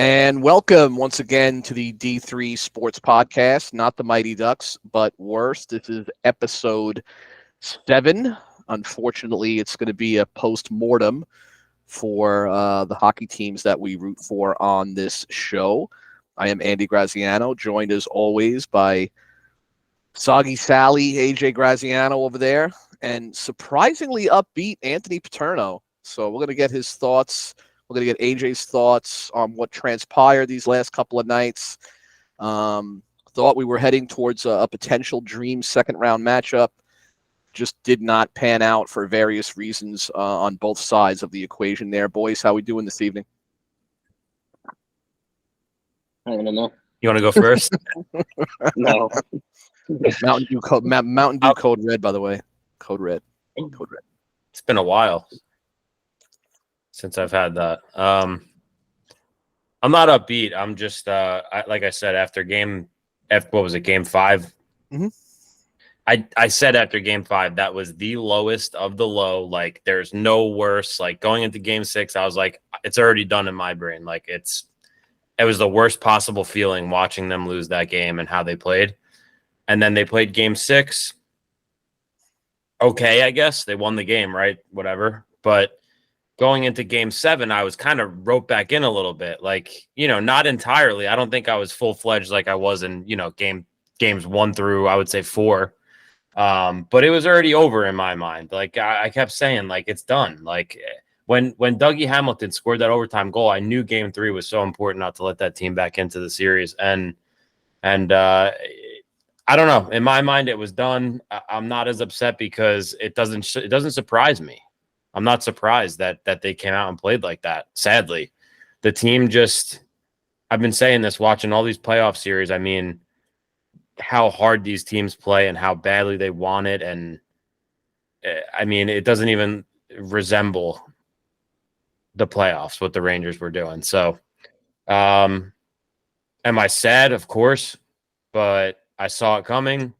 And welcome once again to the D3 Sports Podcast, not the Mighty Ducks, but worse. This is episode 7. Unfortunately, it's going to be a post-mortem for the hockey teams that we root for on this show. I am Andy Graziano, joined as always by Soggy Sally, AJ Graziano over there, and surprisingly upbeat Anthony Paterno. So we're going to get his thoughts. We're going to get AJ's thoughts on what transpired these last couple of nights. Thought we were heading towards a potential dream second-round matchup. Just did not pan out for various reasons on both sides of the equation there. Boys, how we doing this evening? I don't know. You want to go first? No. Mountain Dew Code Red, by the way. Code Red. It's been a while since I've had that. I'm not upbeat. I'm just like I said after game 5. Mm-hmm. I said after game 5 that was the lowest of the low. Like there's no worse. Like going into game 6, I was like, it's already done in my brain. Like it was the worst possible feeling watching them lose that game and how they played. And then they played game 6. Okay, I guess they won the game, right? Whatever. But going into game 7, I was kind of roped back in a little bit. Like, not entirely. I don't think I was full-fledged like I was in, games 1 through, I would say 4. But it was already over in my mind. Like I kept saying, like, it's done. Like when Dougie Hamilton scored that overtime goal, I knew game 3 was so important not to let that team back into the series. And I don't know. In my mind, it was done. I'm not as upset because it doesn't surprise me. I'm not surprised that they came out and played like that. Sadly, the team I've been saying this watching all these playoff series. I mean, how hard these teams play and how badly they want it. And I mean, it doesn't even resemble the playoffs, what the Rangers were doing. So, am I sad? Of course, but I saw it coming.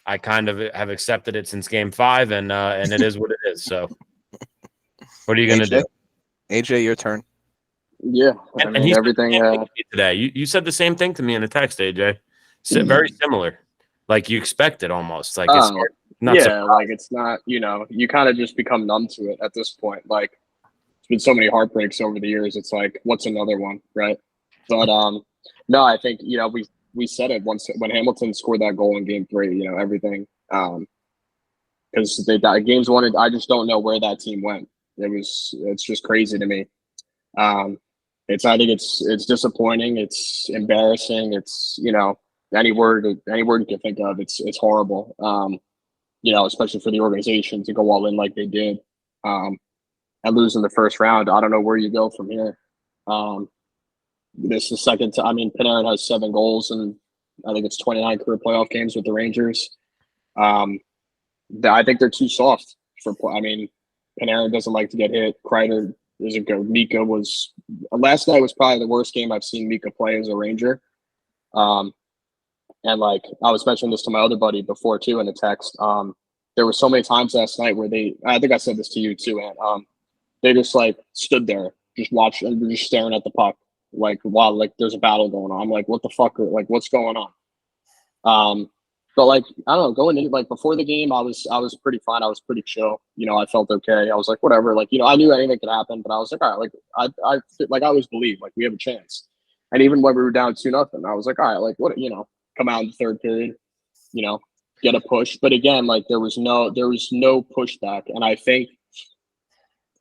I kind of have accepted it since game 5 and it is what it is. So. What are you going to do? AJ, your turn. Yeah. And he everything today. You said the same thing to me in a text, AJ. Very similar. Like you expect it almost. Like it's not surprised. Like it's not, you kind of just become numb to it at this point. Like it's been so many heartbreaks over the years. It's like, what's another one, right? But no, I think, we said it once when Hamilton scored that goal in game 3, everything. Because games 1, I just don't know where that team went. It's just crazy to me. I think it's disappointing. It's embarrassing. It's, any word you can think of. It's horrible. Especially for the organization to go all in like they did, and lose in the first round. I don't know where you go from here. This is the second time. I mean, Panarin has 7 goals and I think it's 29 career playoff games with the Rangers. I think they're too soft for. Panarin doesn't like to get hit. Kreider doesn't go. Mika last night was probably the worst game I've seen Mika play as a Ranger. And like I was mentioning this to my other buddy before too in a text. There were so many times last night where I think I said this to you too, and they just like stood there, just watched and just staring at the puck, like while like there's a battle going on. I'm like, what the fuck? Like, what's going on? But like I don't know, going into like before the game, I was pretty fine. I was pretty chill. I felt okay. I was like, whatever. Like I knew anything could happen, but I was like, all right. Like I always believe like we have a chance. And even when we were down 2-0, I was like, all right, like what come out in the third period, get a push. But again, like there was no pushback, and I think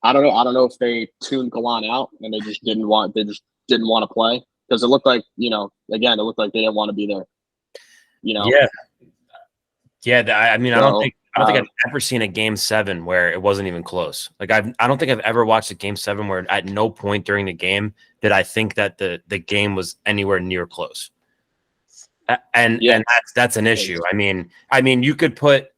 I don't know if they tuned Galan out and they just didn't want to play because it looked like again it looked like they didn't want to be there. Yeah. I mean, I don't think I've ever seen a game 7 where it wasn't even close. Like I don't think I've ever watched a game 7 where at no point during the game did I think that the game was anywhere near close. And that's an issue. I mean, you could put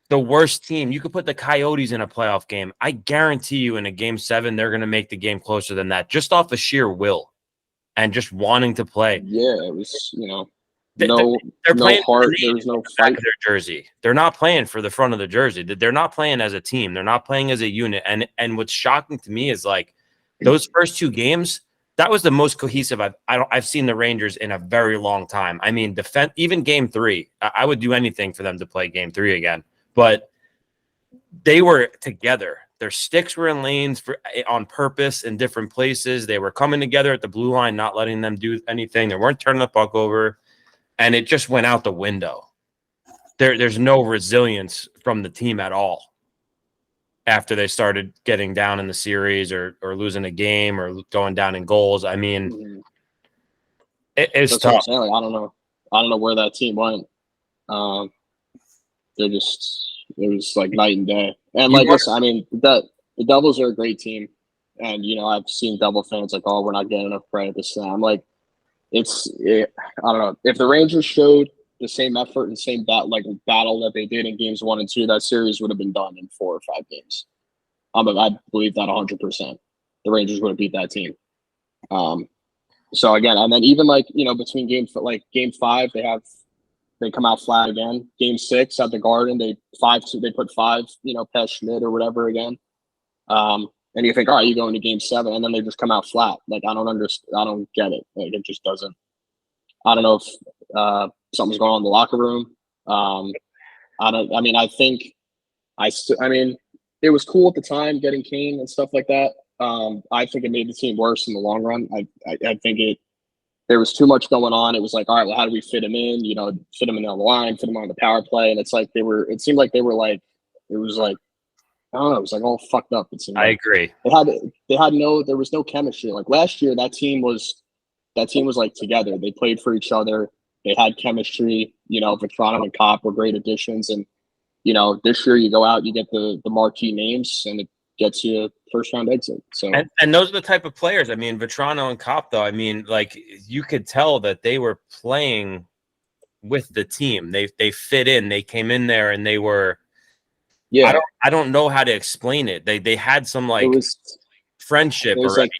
the worst team, you could put the Coyotes in a playoff game. I guarantee you in a game 7, they're going to make the game closer than that just off of sheer will and just wanting to play. Yeah, it was, They're no heart. There was no fight. Their jersey. They're not playing for the front of the jersey. They're not playing as a team. They're not playing as a unit. And what's shocking to me is like those first 2 games, that was the most cohesive I've seen the Rangers in a very long time. I mean, even game 3, I would do anything for them to play game 3 again, but they were together. Their sticks were in lanes on purpose in different places. They were coming together at the blue line, not letting them do anything. They weren't turning the puck over, and it just went out the window. There's no resilience from the team at all after they started getting down in the series or losing a game or going down in goals. I mean, it's That's tough. what I'm saying. Like, I don't know where that team went. It was like night and day. And like, listen, I mean, the Devils are a great team. And, you know, I've seen Devil fans like, oh, we're not getting enough credit this time. I'm like, I don't know. If the Rangers showed the same effort and same battle that they did in games 1 and 2, that series would have been done in 4 or 5 games. I believe that 100%. The Rangers would have beat that team. So again, and then even like, you know, between game 5, they come out flat again. Game 6 at the Garden, they put 5, you know, past Schmidt or whatever again. And you think, all right, you go into game 7, and then they just come out flat. Like, I don't understand. I don't get it. Like, it just doesn't. I don't know if something's going on in the locker room. I mean, it was cool at the time getting Kane and stuff like that. I think it made the team worse in the long run. I think there was too much going on. It was like, all right, well, how do we fit him in? You know, fit him in on the line, fit him on the power play. And it's like it seemed like they were like, it was like, I don't know, it was like all fucked up. It seemed I like. agree. There was no chemistry. Like last year, that team was like together. They played for each other. They had chemistry. You know, Vetrano and Kopp were great additions. And, you know, this year you go out, you get the marquee names, and it gets you a first-round exit. So and those are the type of players. I mean, Vetrano and Kopp, though, I mean, like, you could tell that they were playing with the team. They fit in. They came in there and they were – yeah. I don't know how to explain it. They had some like friendship it was already.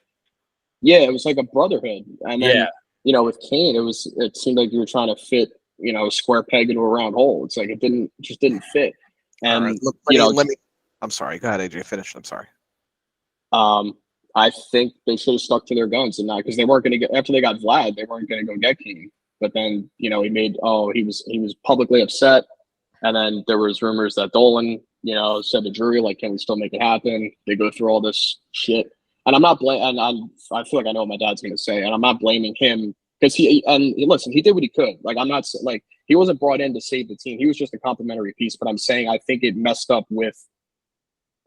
it was like a brotherhood. And then, Yeah. you know, with Kane, it seemed like you were trying to fit, you know, a square peg into a round hole. It's like it just didn't fit. And all right, look, let me I'm sorry. Go ahead, AJ. Finish. I'm sorry. I think they should have stuck to their guns and not, because they weren't going to get, after they got Vlad, they weren't going to go get Kane. But then, you know, he was publicly upset. And then there was rumors that Dolan, you know, said to Drury, like, can we still make it happen? They go through all this shit. And I'm not blaming, and I feel like I know what my dad's going to say, and I'm not blaming him because listen, he did what he could. Like, I'm not, like, he wasn't brought in to save the team. He was just a complimentary piece. But I'm saying I think it messed up with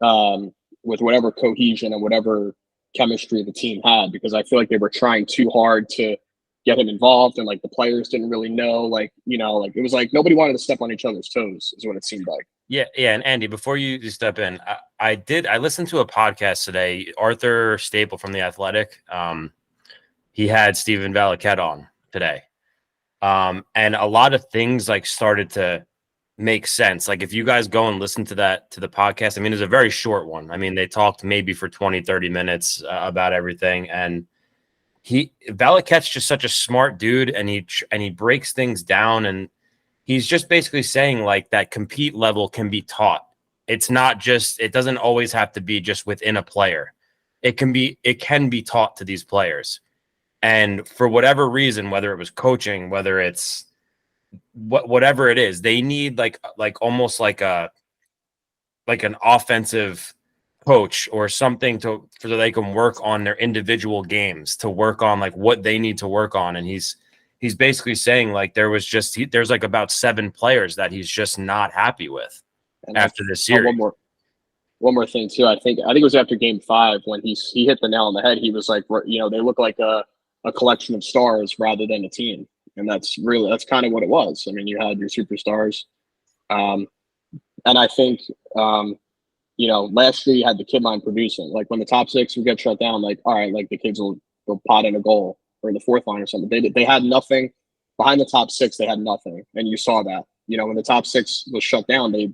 whatever cohesion and whatever chemistry the team had, because I feel like they were trying too hard to get him involved, and like the players didn't really know, like, you know, like it was like nobody wanted to step on each other's toes is what it seemed like. Yeah. And Andy, before you step in, I listened to a podcast today, Arthur Staple from The Athletic. He had Steven Valiquette on today. And a lot of things like started to make sense. Like if you guys go and listen to the podcast, I mean, it's a very short one. I mean, they talked maybe for 20, 30 minutes about everything. And Valiquette's just such a smart dude, and he breaks things down, and he's just basically saying like that compete level can be taught. It's not just, it doesn't always have to be just within a player. It can be taught to these players. And for whatever reason, whether it was coaching, whether it's whatever it is, they need like almost like an offensive coach or something so they can work on their individual games, to work on like what they need to work on. And he's basically saying like there's like about 7 players that he's just not happy with after this series. One more thing too. I think it was after game 5 when he hit the nail on the head. He was like, you know, they look like a collection of stars rather than a team. And that's kind of what it was. I mean, you had your superstars. And I think, you know, last year you had the kid line producing. Like when the top 6 would get shut down, like, all right, like the kids will pot in a goal or in the 4th line or something. They had nothing behind the top 6. They had nothing, and you saw that. You know, when the top 6 was shut down, they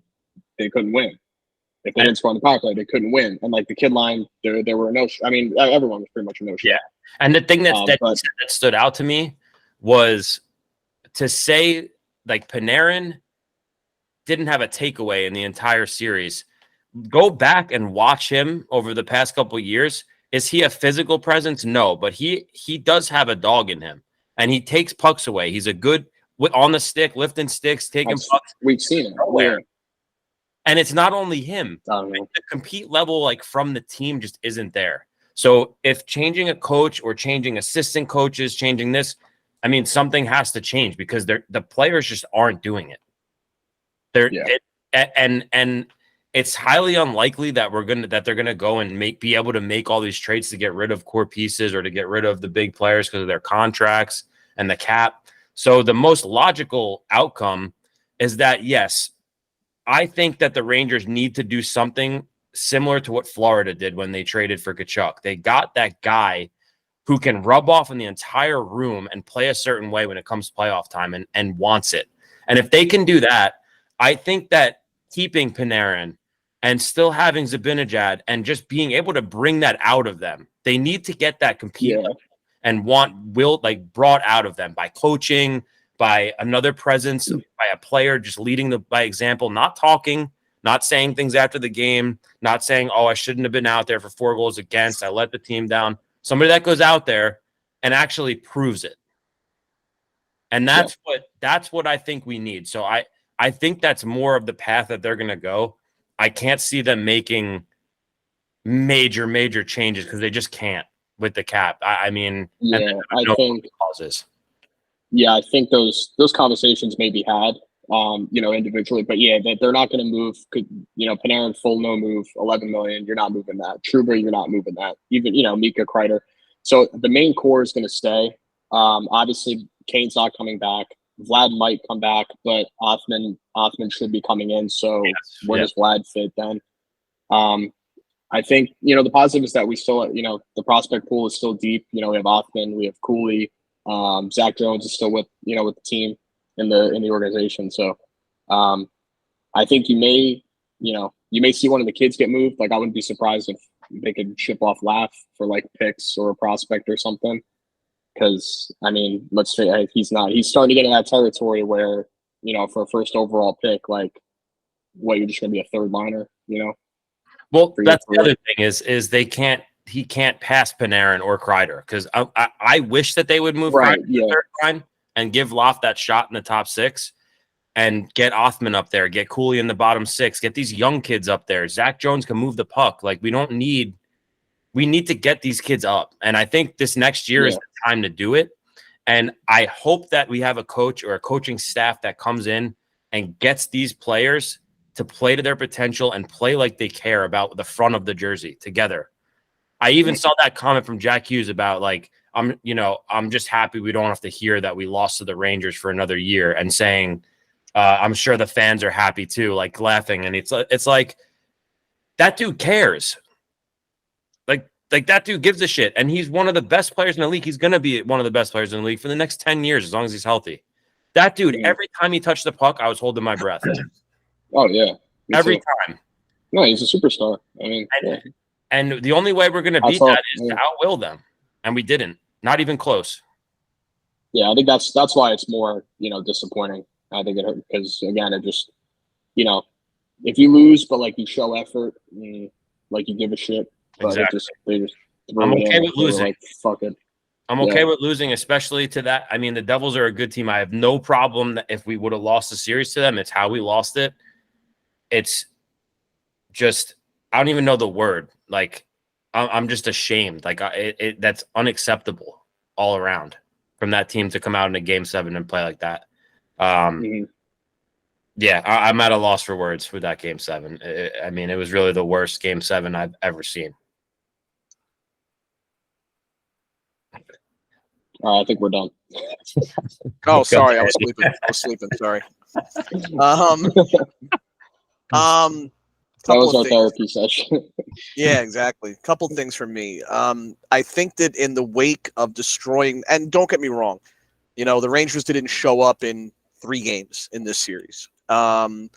couldn't win. If they didn't score on the power play, they couldn't win. And like the kid line, there were no. I mean, everyone was pretty much a no shot. Yeah, and the thing that stood out to me was to say like Panarin didn't have a takeaway in the entire series. Go back and watch him over the past couple of years. Is he a physical presence? No, but he does have a dog in him, and he takes pucks away. He's a good on the stick, lifting sticks, taking pucks. We've seen it nowhere. Yeah. And it's not only him. Like, the compete level, like, from the team just isn't there. So if changing a coach or changing assistant coaches, changing this, I mean, something has to change because the players just aren't doing it. And it's highly unlikely that they're gonna go and be able to make all these trades to get rid of core pieces or to get rid of the big players because of their contracts and the cap. So the most logical outcome is that, yes, I think that the Rangers need to do something similar to what Florida did when they traded for Tkachuk. They got that guy who can rub off on the entire room and play a certain way when it comes to playoff time and wants it. And if they can do that, I think that keeping Panarin and still having Zibanejad and just being able to bring that out of them, they need to get that compete and brought out of them by coaching, by another presence, by a player just leading by example, not talking, not saying things after the game, not saying, oh, I shouldn't have been out there for 4 goals against. I let the team down. Somebody that goes out there and actually proves it. And that's what I think we need. So I think that's more of the path that they're going to go. I can't see them making major changes because they just can't with the cap. I think causes. Yeah, I think those conversations may be had, individually, but they're not going to move. Panarin full no move, 11 million. You're not moving that. Trouba, you're not moving that. Even Mika Kreider. So the main core is going to stay. Obviously, Kane's not coming back. Vlad might come back, but Othman should be coming in. So where does Vlad fit then? I think the positive is that we still the prospect pool is still deep. We have Othman, we have Cooley. Zach Jones is still with the team in the organization. So I think you may see one of the kids get moved. Like, I wouldn't be surprised if they could ship off Laugh for like picks or a prospect or something. Because let's say he's starting to get in that territory where for a first overall pick, like, you're just gonna be a third liner, Well, that's the other thing is he can't pass Panarin or Kreider because I wish that they would move Kreider to the third line and give Loft that shot in the top 6 and get Othman up there, get Cooley in the bottom 6, get these young kids up there. Zach Jones can move the puck. Like, we need to get these kids up. And I think this next year is the time to do it. And I hope that we have a coach or a coaching staff that comes in and gets these players to play to their potential and play like they care about the front of the jersey together. I even saw that comment from Jack Hughes about, like, I'm just happy we don't have to hear that we lost to the Rangers for another year, and saying, I'm sure the fans are happy too, like, laughing. And it's like, that dude cares. Like that dude gives a shit. And he's one of the best players in the league. He's going to be one of the best players in the league for the next 10 years, as long as he's healthy. That dude, every time he touched the puck, I was holding my breath. Oh, yeah. Every time. No, he's a superstar. And the only way we're going to beat that is to outwill them. And we didn't. Not even close. Yeah, I think that's why it's more, disappointing. I think it hurt because, again, it just, if you lose, but, like, you show effort, like, you give a shit. But exactly. They just I'm okay with losing. Like, fuck it. I'm okay with losing, especially to that. I mean, the Devils are a good team. I have no problem that if we would have lost the series to them. It's how we lost it. It's just, I don't even know the word. Like, I'm just ashamed. Like, that's unacceptable all around from that team to come out in a Game 7 and play like that. Yeah, I'm at a loss for words with that Game 7. It was really the worst Game 7 I've ever seen. I think we're done. Oh, sorry, I was sleeping. Sorry. That was our therapy session. Yeah, exactly. Couple things from me. I think that in the wake of destroying, and don't get me wrong, the Rangers didn't show up in 3 games in this series. And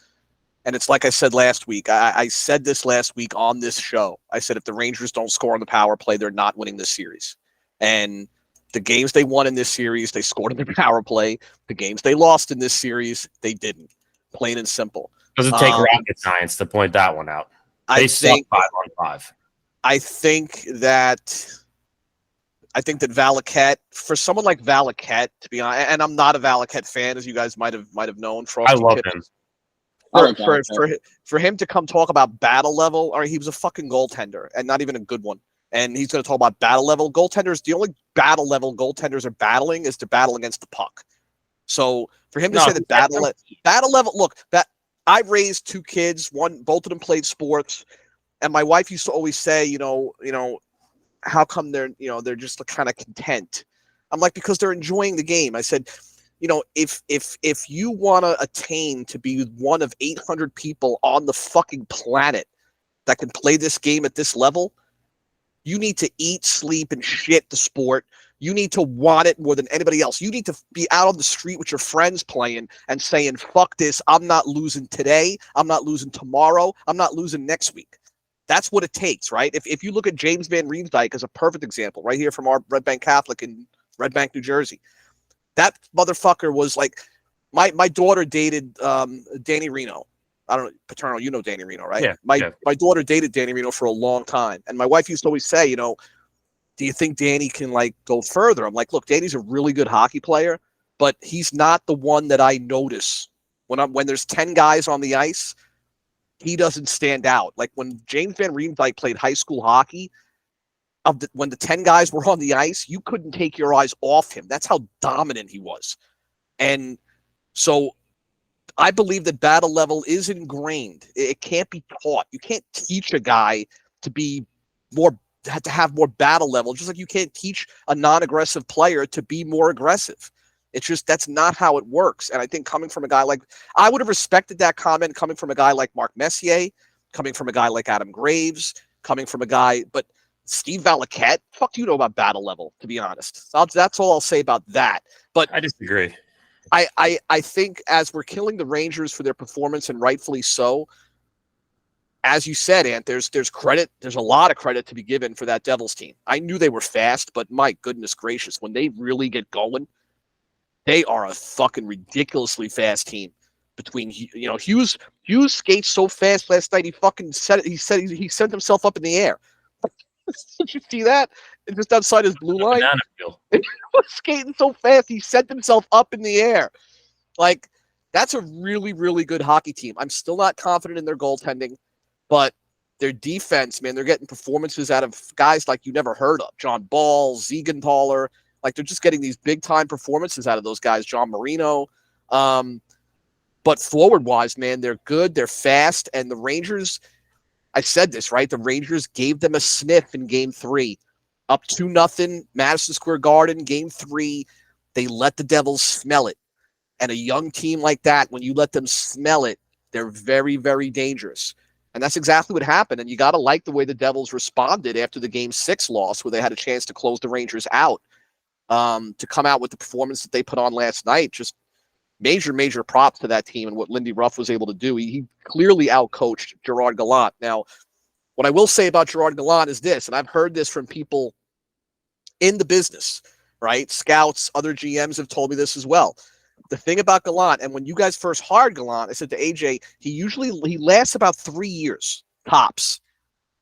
it's like I said last week. I said this last week on this show. I said if the Rangers don't score on the power play, they're not winning this series. And the games they won in this series, they scored on the power play. The games they lost in this series, they didn't. Plain and simple. Doesn't take rocket science to point that one out. They suck 5-on-5. I think that Valaquette, for someone like Valaquette, to be honest, and I'm not a Valaquette fan, as you guys might have known. I Frosty love Tips. him. For him to come talk about battle level, or he was a fucking goaltender and not even a good one. And he's going to talk about battle level goaltenders. The only battle level goaltenders are battling is to battle against the puck. So for him to say that battle level, look, that I raised 2 kids, both of them played sports, and my wife used to always say, how come they're just kind of content? I'm like, because they're enjoying the game. I said, if you want to attain to be one of 800 people on the fucking planet that can play this game at this level, you need to eat, sleep, and shit the sport. You need to want it more than anybody else. You need to be out on the street with your friends playing and saying, fuck this, I'm not losing today, I'm not losing tomorrow, I'm not losing next week. That's what it takes, right? If you look at James Van Riemsdyk as a perfect example, right here from our Red Bank Catholic in Red Bank, New Jersey, that motherfucker was like, my daughter dated Danny Reno. I don't know, Paterno, you know Danny Reno, right? Yeah. My daughter dated Danny Reno for a long time. And my wife used to always say, do you think Danny can go further? I'm like, look, Danny's a really good hockey player, but he's not the one that I notice when there's 10 guys on the ice. He doesn't stand out. Like when James Van Riemsdyk played high school hockey, when the 10 guys were on the ice, you couldn't take your eyes off him. That's how dominant he was. And so I believe that battle level is ingrained. It can't be taught. You can't teach a guy to have more battle level, just like you can't teach a non-aggressive player to be more aggressive. It's just, that's not how it works. And I think coming from a guy I would have respected that comment coming from a guy like Mark Messier, coming from a guy like Adam Graves, coming from a guy, but Steve Valaquette, fuck do you know about battle level, to be honest. That's all I'll say about that. But I disagree. I think as we're killing the Rangers for their performance, and rightfully so, as you said, Ant, there's credit. There's a lot of credit to be given for that Devils team. I knew they were fast, but my goodness gracious, when they really get going, they are a fucking ridiculously fast team. Between Hughes skates so fast last night, he sent himself up in the air. Did you see that? Just outside his blue line. He was skating so fast, he sent himself up in the air. Like, that's a really, really good hockey team. I'm still not confident in their goaltending, but their defense, man, they're getting performances out of guys like you never heard of. John Ball, Siegenthaler. Like, they're just getting these big-time performances out of those guys. John Marino. But forward-wise, man, they're good. They're fast. And the Rangers, I said this, right? The Rangers gave them a sniff in Game 3. Up 2-0, Madison Square Garden, Game 3. They let the Devils smell it. And a young team like that, when you let them smell it, they're very, very dangerous. And that's exactly what happened. And you got to like the way the Devils responded after the Game 6 loss, where they had a chance to close the Rangers out. To come out with the performance that they put on last night, just major props to that team and what Lindy Ruff was able to do. He clearly outcoached Gerard Gallant. Now, what I will say about Gerard Gallant is this, and I've heard this from people in the business, right? Scouts, other GMs have told me this as well. The thing about Gallant, and when you guys first hired Gallant, I said to AJ, he lasts about 3 years, tops.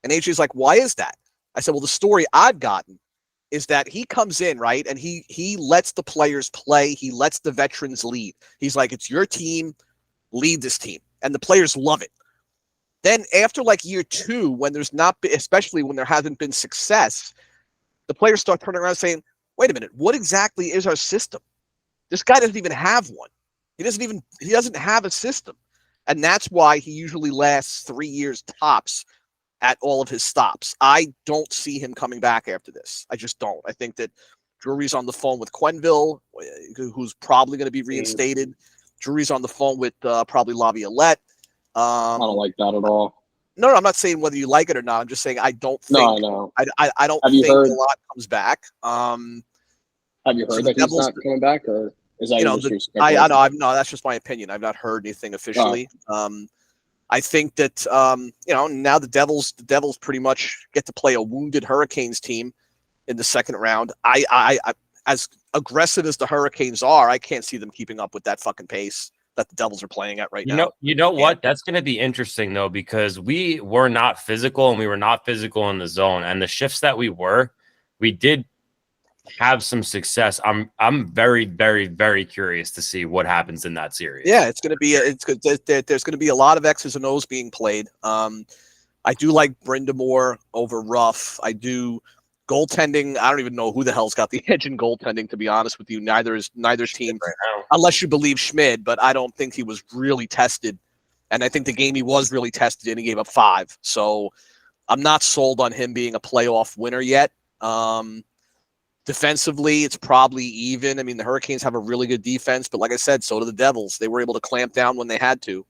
And AJ's like, why is that? I said, well, the story I've gotten is that he comes in, right, and he lets the players play. He lets the veterans lead. He's like, it's your team, lead this team. And the players love it. Then after year 2, when there's not, especially when there hasn't been success, the players start turning around saying, wait a minute, what exactly is our system? This guy doesn't even have one. He doesn't have a system. And that's why he usually lasts 3 years tops at all of his stops. I don't see him coming back after this. I just don't. I think that Drury's on the phone with Quenneville, who's probably going to be reinstated. Drury's on the phone with probably Laviolette. I don't like that at all. No, I'm not saying whether you like it or not. I'm just saying I don't think. No, I know. I don't think a lot comes back. Have you heard that he's not coming back, or is that I know. No, that's just my opinion. I've not heard anything officially. I think that now the Devils pretty much get to play a wounded Hurricanes team in the second round. I as aggressive as the Hurricanes are, I can't see them keeping up with that fucking pace. that the Devils are playing at right You now. know what? That's going to be interesting though, because we were not physical and we were not physical in the zone, and the shifts that we did have some success. I'm very, very, very curious to see what happens in that series. Yeah, it's going to be there's going to be a lot of X's and O's being played. I do like Brindamore over Ruff. I do goaltending. I don't even know who the hell's got the edge in goaltending, to be honest with you. Neither's team, Right, unless you believe Schmid, but I don't think he was really tested. And I think the game he was really tested in, he gave up 5. So I'm not sold on him being a playoff winner yet. Defensively, it's probably even. I mean, the Hurricanes have a really good defense, but like I said, so do the Devils. They were able to clamp down when they had to.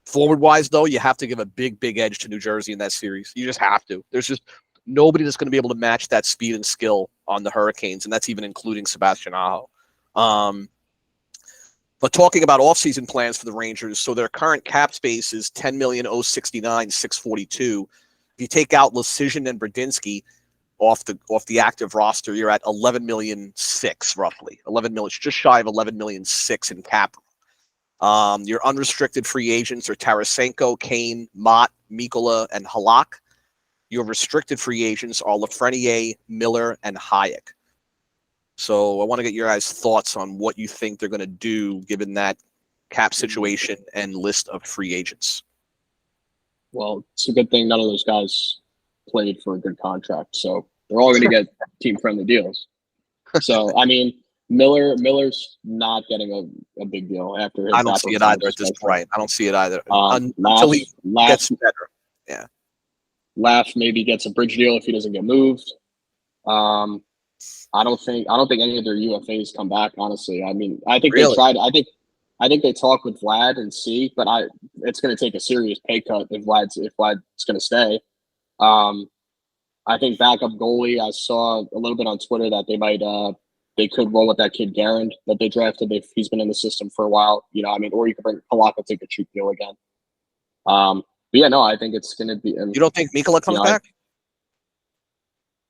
Forward-wise, though, you have to give a big edge to New Jersey in that series. You just have to. There's just nobody that's going to be able to match that speed and skill on the Hurricanes, and that's even including Sebastian Aho. But talking about offseason plans for the Rangers, so their current cap space is $10,069,642. If you take out Lecision and Bradinsky off the active roster, you're at $11,006,000 roughly. 11 million, just shy of $11,006,000 in cap. Your unrestricted free agents are Tarasenko, Kane, Mott, Mikkola, and Halak. Your restricted free agents are Lafreniere, Miller, and Hayek. So I want to get your guys' thoughts on what you think they're going to do given that cap situation and list of free agents. Well, it's a good thing none of those guys played for a good contract, so they're all going to get team-friendly deals. So, I mean, Miller's not getting a big deal after his. I don't see it either at this point. I don't see it either until he gets better. Yeah, Laugh maybe gets a bridge deal if he doesn't get moved. I don't think any of their UFAs come back. Honestly, I mean, I think they tried. I think they talk with Vlad and see, but it's going to take a serious pay cut if Vlad's going to stay. I think backup goalie. I saw a little bit on Twitter that they could roll with that kid Garand that they drafted. He's been in the system for a while, you know. I mean, or you could bring Halak take a cheap deal again. But yeah, no, I think it's going to be. You don't think Mikkola comes back?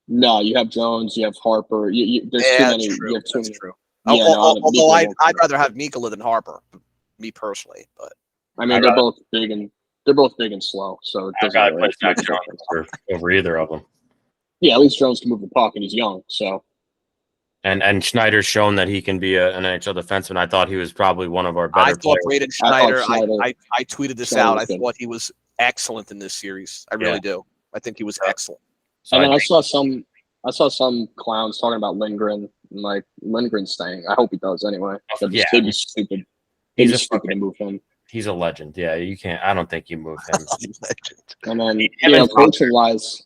No, you have Jones, you have Harper. There's too many. True. You have too That's many. true. Yeah, although I'd rather have Mikkola than Harper, me personally. But I mean, they're both big and slow. So it doesn't I'd really put Jack Jones over either of them. Yeah, at least Jones can move the puck and he's young. So. And Schneider's shown that he can be an NHL defenseman. I thought he was probably one of our better players. Braden Schneider. I tweeted this out. I thought he was excellent in this series. I really do. I think he was excellent. So and then I saw some clowns talking about Lindgren, and like Lindgren staying. I hope he does anyway. They'd be stupid. He's stupid to move him. He's a legend. Yeah, you can't. I don't think you move him. And then coaching wise,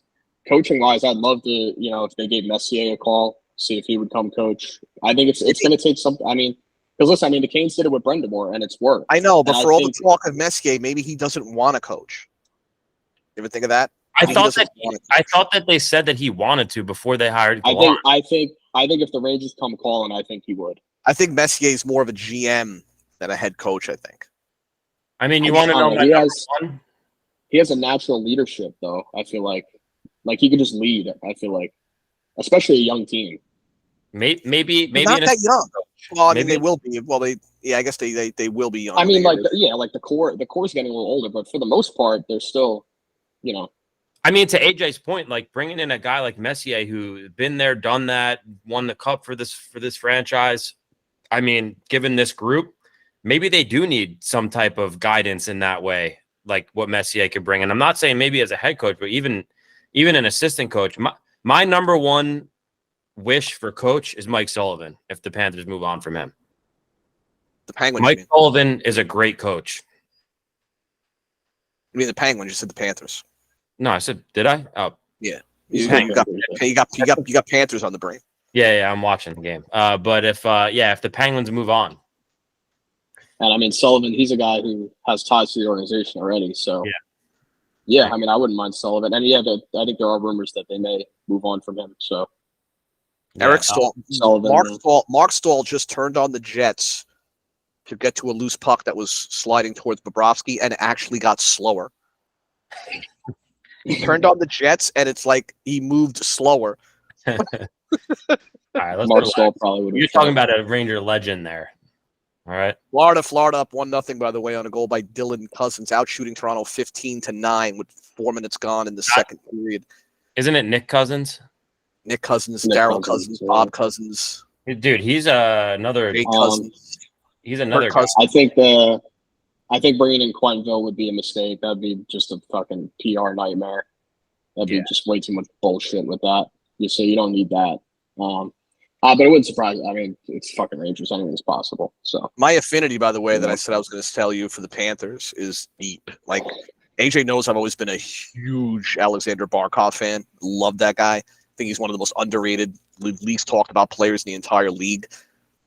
I'd love to. You know, if they gave Messier a call, see if he would come coach. I think it's going to take some. I mean, because listen, I mean, the Canes did it with Brindamore, and it's worked. I know, but for all the talk of Messier, maybe he doesn't want to coach. You ever think of that? I thought that they said that he wanted to before they hired. I think if the Rangers come calling, I think he would. I think Messier is more of a GM than a head coach. I think. I mean, you want to know he has a natural leadership, though. I feel like he could just lead. I feel like, especially a young teom. Maybe not that young. Well, I mean, they will be. Well, I guess they will be young. I mean, the core's getting a little older, but for the most part, they're still, you know. I mean, to AJ's point, like bringing in a guy like Messier who been there, done that, won the cup for this franchise. I mean, given this group, maybe they do need some type of guidance in that way, like what Messier could bring. And I'm not saying maybe as a head coach, but even an assistant coach. My number one wish for coach is Mike Sullivan. If the Panthers move on from him, the Penguins. Mike Sullivan is a great coach. You mean the Penguins? You said the Panthers. No, I said, did I? Oh, yeah. You got Panthers on the brain. Yeah, I'm watching the game. But if the Penguins move on, and I mean Sullivan, he's a guy who has ties to the organization already. So yeah, I mean I wouldn't mind Sullivan, and I think there are rumors that they may move on from him. So Eric Stahl, Mark Stahl just turned on the Jets to get to a loose puck that was sliding towards Bobrovsky, and actually got slower. He turned on the Jets, and it's like he moved slower. All right, let's Mark Stahl probably would. You're talking about a Ranger legend there. All right. Florida up 1-0, by the way, on a goal by Dylan Cousins, out shooting Toronto 15-9 with 4 minutes gone in the second period. Isn't it Nick Cousins? Nick Cousins, Nick Daryl Cousins, Cousins, yeah. Bob Cousins, Dude, he's another. Jay Cousins. He's another Kirk guy. Cousins. I think bringing in Quenville would be a mistake. That'd be just a fucking PR nightmare. That'd be just way too much bullshit with that. So you don't need that. But it wouldn't surprise. I mean, it's fucking Rangers. Anything's possible. So My affinity, by the way, that I said I was going to tell you for the Panthers is deep. Like, AJ knows I've always been a huge Alexander Barkov fan. Love that guy. I think he's one of the most underrated, least talked about players in the entire league.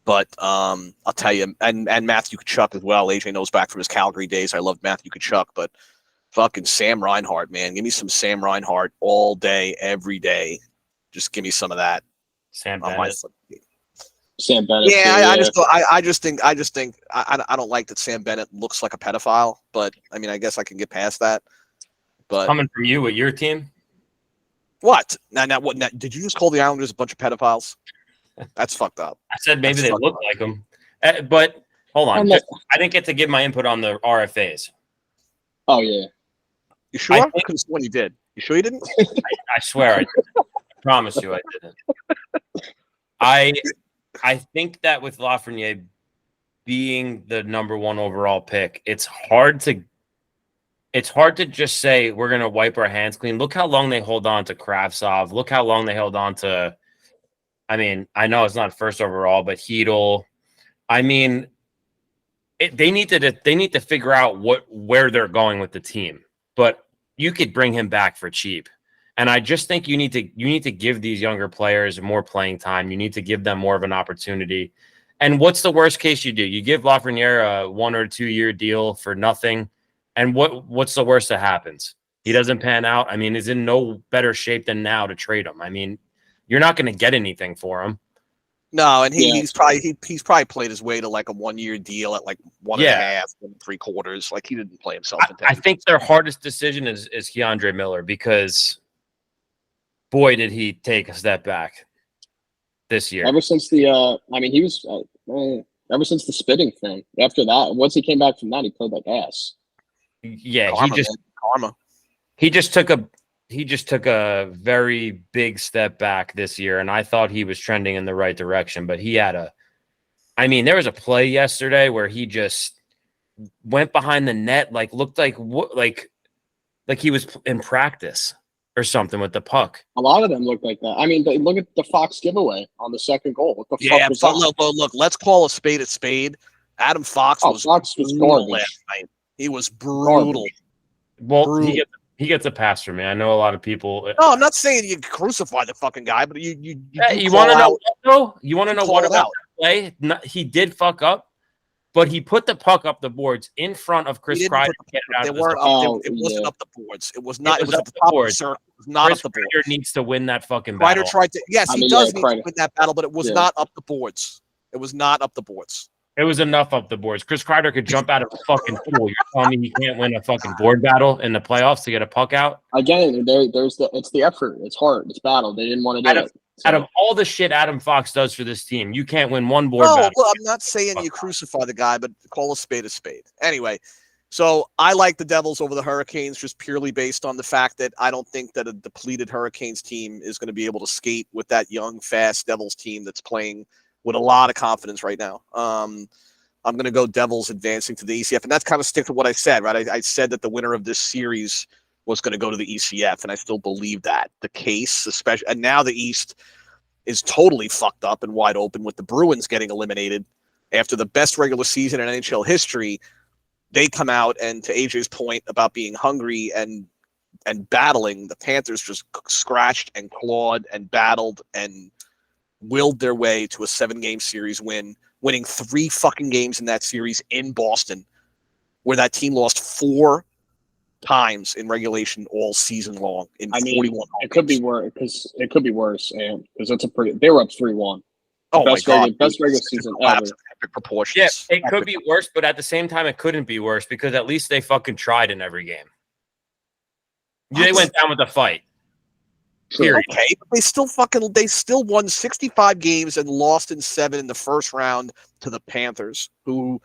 But I'll tell you, and Matthew Tkachuk as well. AJ knows back from his Calgary days. I loved Matthew Tkachuk, but fucking Sam Reinhart, man. Give me some Sam Reinhart all day, every day. Just give me some of that. Sam Bennett. Sam Bennett. Yeah, I just think I don't like that Sam Bennett looks like a pedophile, but I mean, I guess I can get past that. But Coming from you with your team? what? Now, did you just call the Islanders a bunch of pedophiles? That's fucked up. I said maybe That's they look like them. But hold on. I didn't get to give my input on the RFAs. Oh, yeah. You sure? I could have sworn you did. You sure you didn't? I swear I didn't. I promise you I didn't. I think that with Lafreniere being the number 1 overall pick, it's hard to just say we're going to wipe our hands clean. Look how long they hold on to Kravtsov. Look how long they held on to, I mean, I know it's not first overall, but Hedl. I mean, they need to figure out where they're going with the team. But you could bring him back for cheap. And I just think you need to give these younger players more playing time. You need to give them more of an opportunity. And what's the worst case you do? You give Lafreniere a 1 or 2 year deal for nothing. And what's the worst that happens? He doesn't pan out. I mean, he's in no better shape than now to trade him. I mean, you're not going to get anything for him. No, and he's probably played his way to like a 1 year deal at like 1.5 and 3/4. Like he didn't play himself. I think their hardest decision is Keandre Miller, because boy, did he take a step back this year. Ever since the he was ever since the spitting thing. After that, once he came back from that, he played like ass. Yeah, karma. He just took a very big step back this year, and I thought he was trending in the right direction, but he had there was a play yesterday where he just went behind the net, like looked like he was in practice or something with the puck. A lot of them look like that. I mean, look at the Fox giveaway on the second goal. What the fuck was that? Look, let's call a spade a spade. Adam Fox was brutal last night. He was brutal. Well, brutal. He gets a pass from me. I know a lot of people. No, I'm not saying you crucify the fucking guy, but you want to know what, though? You want to know what about that play? He did fuck up, but he put the puck up the boards in front of Chris Kreider. It wasn't up the boards. It was not. It was at the top of the circle. It was not up the boards. Kreider needs to win that fucking battle. Kreider tried to. Yes, he does need to win that battle, but it was not up the boards. It was not up the boards. It was enough up the boards. Chris Kreider could jump out of a fucking pool. You're telling me he can't win a fucking board battle in the playoffs to get a puck out? Again, it's the effort. It's hard. It's battle. They didn't want to do it. Out of all the shit Adam Fox does for this team, you can't win one board battle. Well, I'm not saying you crucify the guy, but call a spade a spade. Anyway, so I like the Devils over the Hurricanes just purely based on the fact that I don't think that a depleted Hurricanes team is going to be able to skate with that young, fast Devils team that's playing with a lot of confidence right now. I'm going to go Devils advancing to the ECF, and that's kind of stick to what I said, right? I said that the winner of this series was going to go to the ECF, and I still believe that the case, especially, and now the East is totally fucked up and wide open with the Bruins getting eliminated after the best regular season in NHL history. They come out, and to AJ's point about being hungry and battling, the Panthers just scratched and clawed and battled and willed their way to a 7-game series win, winning 3 fucking games in that series in Boston, where that team lost 4 times in regulation all season long. In 41 it could be worse because and because that's they were up 3-1. Oh my god, best regular season ever. Epic proportions. Yeah, it could be worse, but at the same time, it couldn't be worse because at least they fucking tried in every game. They went down with a fight. Period. Okay, but they still won 65 games and lost in 7 in the first round to the Panthers, who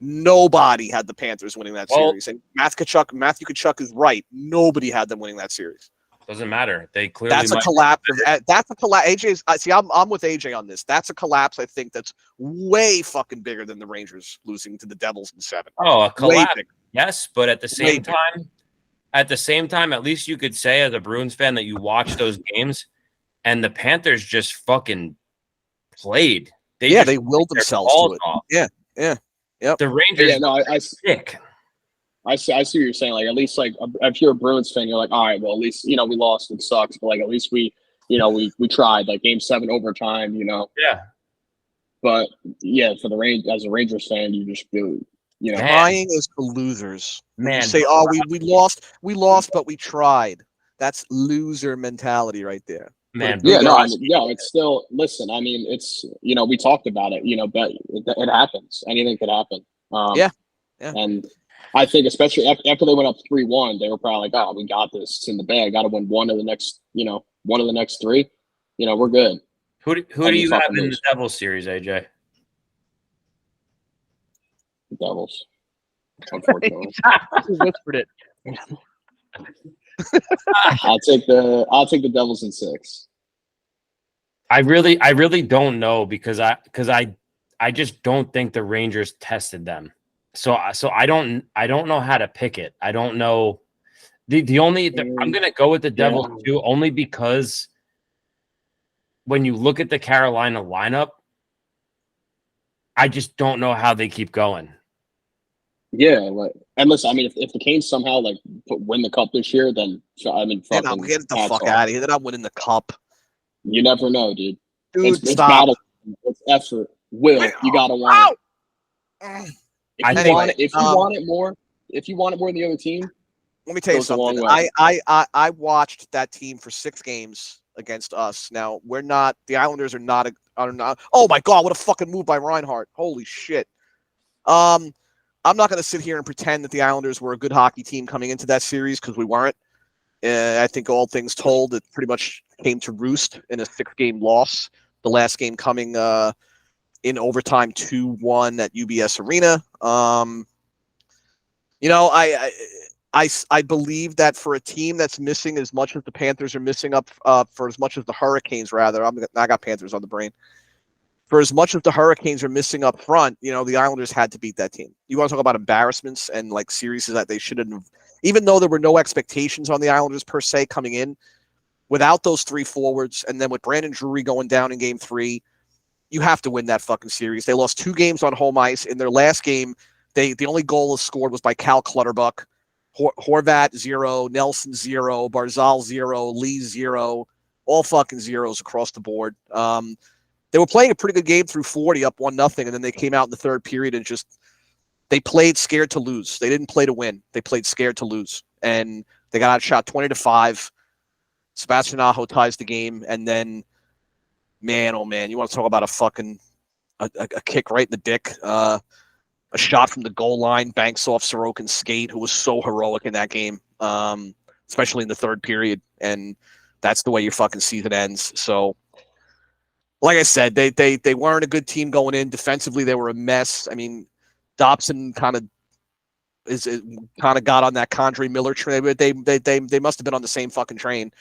nobody had the Panthers winning that series. And Matthew Tkachuk is right. Nobody had them winning that series. Doesn't matter. They clearly That's a collapse. That's a collapse. AJ's. See, I'm with AJ on this. That's a collapse. I think that's way fucking bigger than the Rangers losing to the Devils in 7. Oh, a collapse. Yes, but at the same time, at least you could say as a Bruins fan that you watched those games, and the Panthers just fucking played. They willed themselves to it. Off. Yeah. Yep. The Rangers. Yeah, no, I sick. I see what you're saying. Like, at least, like, if you're a Bruins fan, you're like, all right, well, at least, we lost. It sucks. But, like, at least we tried. Like, Game 7 overtime, Yeah. But, yeah, for the as a Rangers fan, you just feel, Trying is for losers. Man. You say, we lost, but we tried. That's loser mentality right there. Man. Yeah, it's still, listen, I mean, it's, we talked about it, but it happens. Anything could happen. Yeah. And I think especially after they went up 3-1, they were probably like, "Oh, we got this. It's in the bag. Got to win one of the next 3. We're good." Who do you have in the Devils series, AJ? The Devils. Unfortunately, You whispered it. I'll take the Devils in 6. I really don't know because I just don't think the Rangers tested them. So I don't know how to pick it. I don't know. I'm gonna go with the Devils too, only because when you look at the Carolina lineup, I just don't know how they keep going. Yeah, and listen, I mean, if the Canes somehow win the cup this year, then fucking get the fuck out of here. They're not winning the cup. You never know, dude. Dude, it's battle. It's effort. You gotta want it. If you want it more than the other team, let me tell you something. I watched that team for 6 games against us. Now the Islanders are not. Oh my god, what a fucking move by Reinhart! Holy shit. I'm not going to sit here and pretend that the Islanders were a good hockey team coming into that series because we weren't. I think all things told, it pretty much came to roost in a 6-game loss. The last game coming in overtime 2-1 at UBS Arena. I believe that for a team that's missing as much as the Panthers are missing up for as much as the Hurricanes, rather. I got Panthers on the brain. For as much as the Hurricanes are missing up front, the Islanders had to beat that team. You want to talk about embarrassments and series that they shouldn't have, even though there were no expectations on the Islanders per se coming in, without those 3 forwards, and then with Brandon Drury going down in Game 3, you have to win that fucking series. They lost 2 games on home ice. In their last game, the only goal scored was by Cal Clutterbuck. Horvat 0, Nelson 0, Barzal 0, Lee 0, all fucking zeros across the board. They were playing a pretty good game through 40, up 1-0, and then they came out in the third period and they played scared to lose. They didn't play to win. They played scared to lose, and they got outshot 20-5. Sebastian Aho ties the game, and then, man, oh man, you want to talk about a kick right in the dick. A shot from the goal line banks off Sorokin's skate, who was so heroic in that game, especially in the third period, and that's the way your fucking season ends. So, like I said, they weren't a good team going in. Defensively, they were a mess. I mean, Dobson kind of got on that Condre Miller train, but they must have been on the same fucking train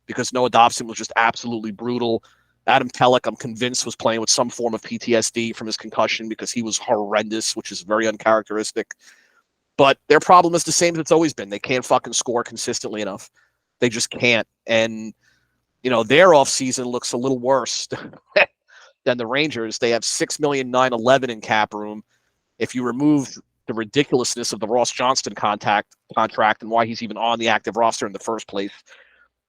because Noah Dobson was just absolutely brutal. Adam Pelech, I'm convinced, was playing with some form of PTSD from his concussion because he was horrendous, which is very uncharacteristic. But their problem is the same as it's always been. They can't fucking score consistently enough. They just can't. And their offseason looks a little worse than the Rangers. They have $6,911,000 in cap room. If you remove the ridiculousness of the Ross Johnston contract and why he's even on the active roster in the first place,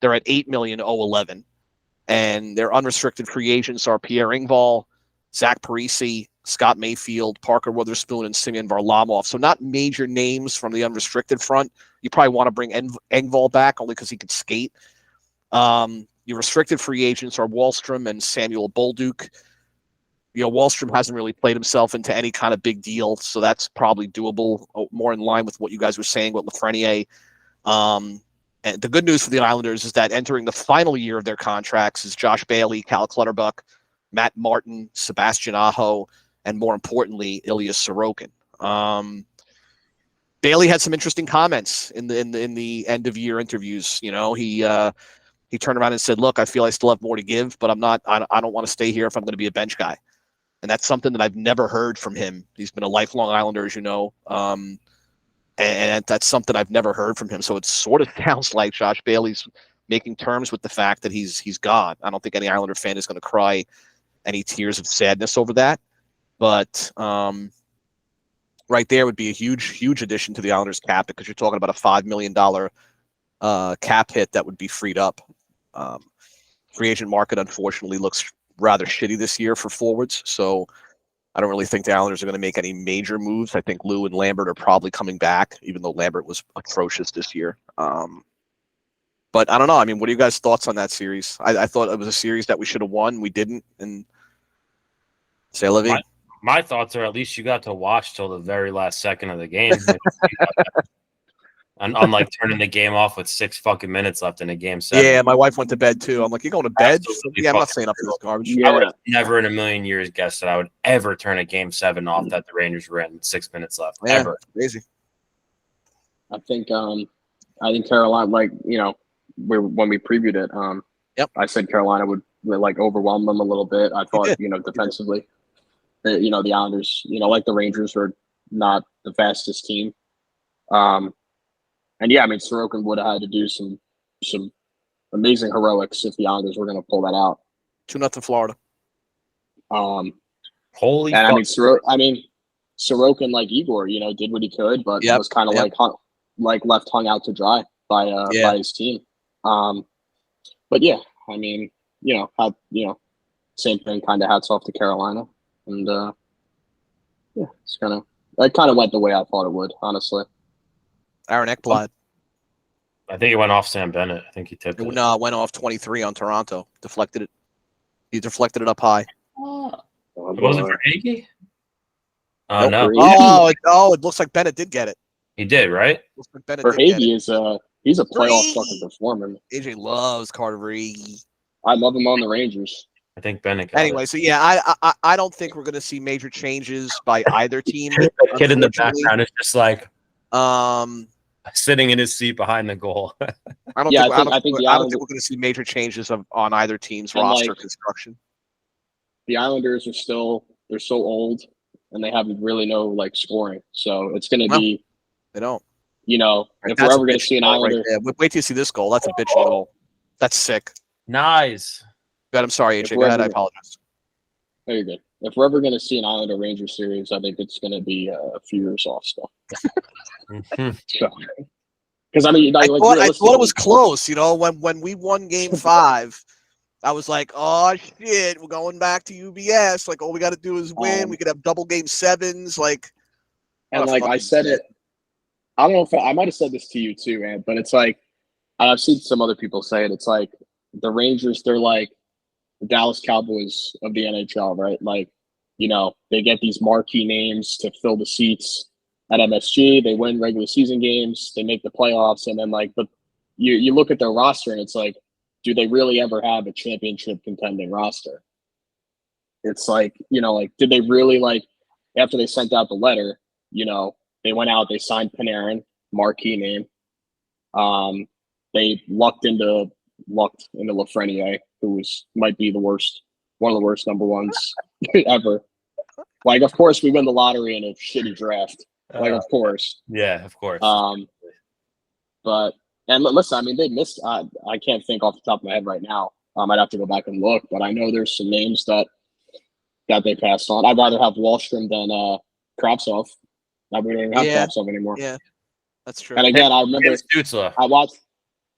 they're at $8,011,000. And their unrestricted free agents are Pierre Engvall, Zach Parise, Scott Mayfield, Parker Witherspoon, and Simeon Varlamov. So not major names from the unrestricted front. You probably want to bring Engvall back only because he could skate. Your restricted free agents are Wallstrom and Samuel Bolduc. Wallstrom hasn't really played himself into any kind of big deal, so that's probably doable, more in line with what you guys were saying with Lafreniere. And And the good news for the Islanders is that entering the final year of their contracts is Josh Bailey, Cal Clutterbuck, Matt Martin, Sebastian Aho, and more importantly, Ilya Sorokin. Bailey had some interesting comments in the end of year interviews. You know, he turned around and said, "Look, I feel I still have more to give, but I don't want to stay here if I'm going to be a bench guy." And that's something that I've never heard from him. He's been a lifelong Islander, as you know. And that's something I've never heard from him. So it sort of sounds like Josh Bailey's making terms with the fact that he's gone. I don't think any Islander fan is going to cry any tears of sadness over that. But right there would be a huge addition to the Islanders cap, because you're talking about a $5 million cap hit that would be freed up. Free agent market, unfortunately, looks rather shitty this year for forwards. So I don't really think the Islanders are going to make any major moves. I think Lou and Lambert are probably coming back, even though Lambert was atrocious this year. But I don't know. I mean, what are you guys' thoughts on that series? I thought it was a series that we should have won. We didn't. And say, Livy? My thoughts are, at least you got to watch till the very last second of the game. Unlike turning the game off with 6 fucking minutes left in a game 7. Yeah, my wife went to bed too. I'm like, you going to bed? Yeah, I'm not staying up for this garbage. Yeah. I would have never in a million years guessed that I would ever turn a game 7 off that the Rangers were in 6 minutes left. Yeah, Ever. crazy. I think Carolina, like, you know, when we previewed it, Yep. I said Carolina would like overwhelm them a little bit. I thought, you know, defensively, you know, the Islanders, you know, like the Rangers, were not the fastest team. And yeah, I mean, Sorokin would have had to do some amazing heroics if the Islanders were going to pull that out. 2-0 Florida. Holy and fuck. I mean, Sorokin, like Igor, you know, did what he could, but was kind of like left hung out to dry by his team. But yeah, I mean, you know, same thing. Kind of hats off to Carolina, and yeah, it kind of went the way I thought it would, honestly. Aaron Ekblad. I think it went off Sam Bennett. I think he tipped it. No, it went off 23 on Toronto. Deflected it. He deflected it up high. It wasn't for Hagee? Nope, No. It looks like Bennett did get it. He did, right? Looks like Bennett For did get it. Hagee, he's a playoff Free. fucking performer. AJ loves Carter Hagee. I love him on the Rangers. I think Bennett got Anyway, it. so yeah, I don't think we're going to see major changes by either team. The kid in the background is just like sitting in his seat behind the goal. I don't think we're going to see major changes on either team's roster construction. The Islanders they're so old, and they have really no like scoring. So it's going to be. They don't. You know, if we're ever going to see an Islander, wait till you see this goal. That's a bitch goal. That's sick. Nice. But I'm sorry, AJ. Go ahead. I apologize. Very good. If we're ever going to see an Islander Ranger series, I think it's going to be a few years off still. So, because I mean, I thought it was close. You know, when we won Game 5, I was like, "Oh shit, we're going back to UBS. Like, all we got to do is win. We could have double Game 7s." Like, and like I said it. I don't know if I might have said this to you too, man. But it's like I've seen some other people say it. It's like the Rangers. They're like the Dallas Cowboys of the NHL, right? Like, you know, they get these marquee names to fill the seats at MSG. They win regular season games. They make the playoffs. And then, like, but you look at their roster and it's like, do they really ever have a championship contending roster? It's like, you know, like, did they really, like, after they sent out the letter, you know, they went out, they signed Panarin, marquee name. They lucked into Lafreniere, who might be one of the worst number ones ever. Like, of course, we win the lottery in a shitty draft. Like, of course. Yeah, of course. But listen, I mean, they missed. I can't think off the top of my head right now. I'd have to go back and look, but I know there's some names that they passed on. I'd rather have Wahlstrom than Kravtsov. We don't even have Kravtsov anymore. Yeah, that's true. And again, I remember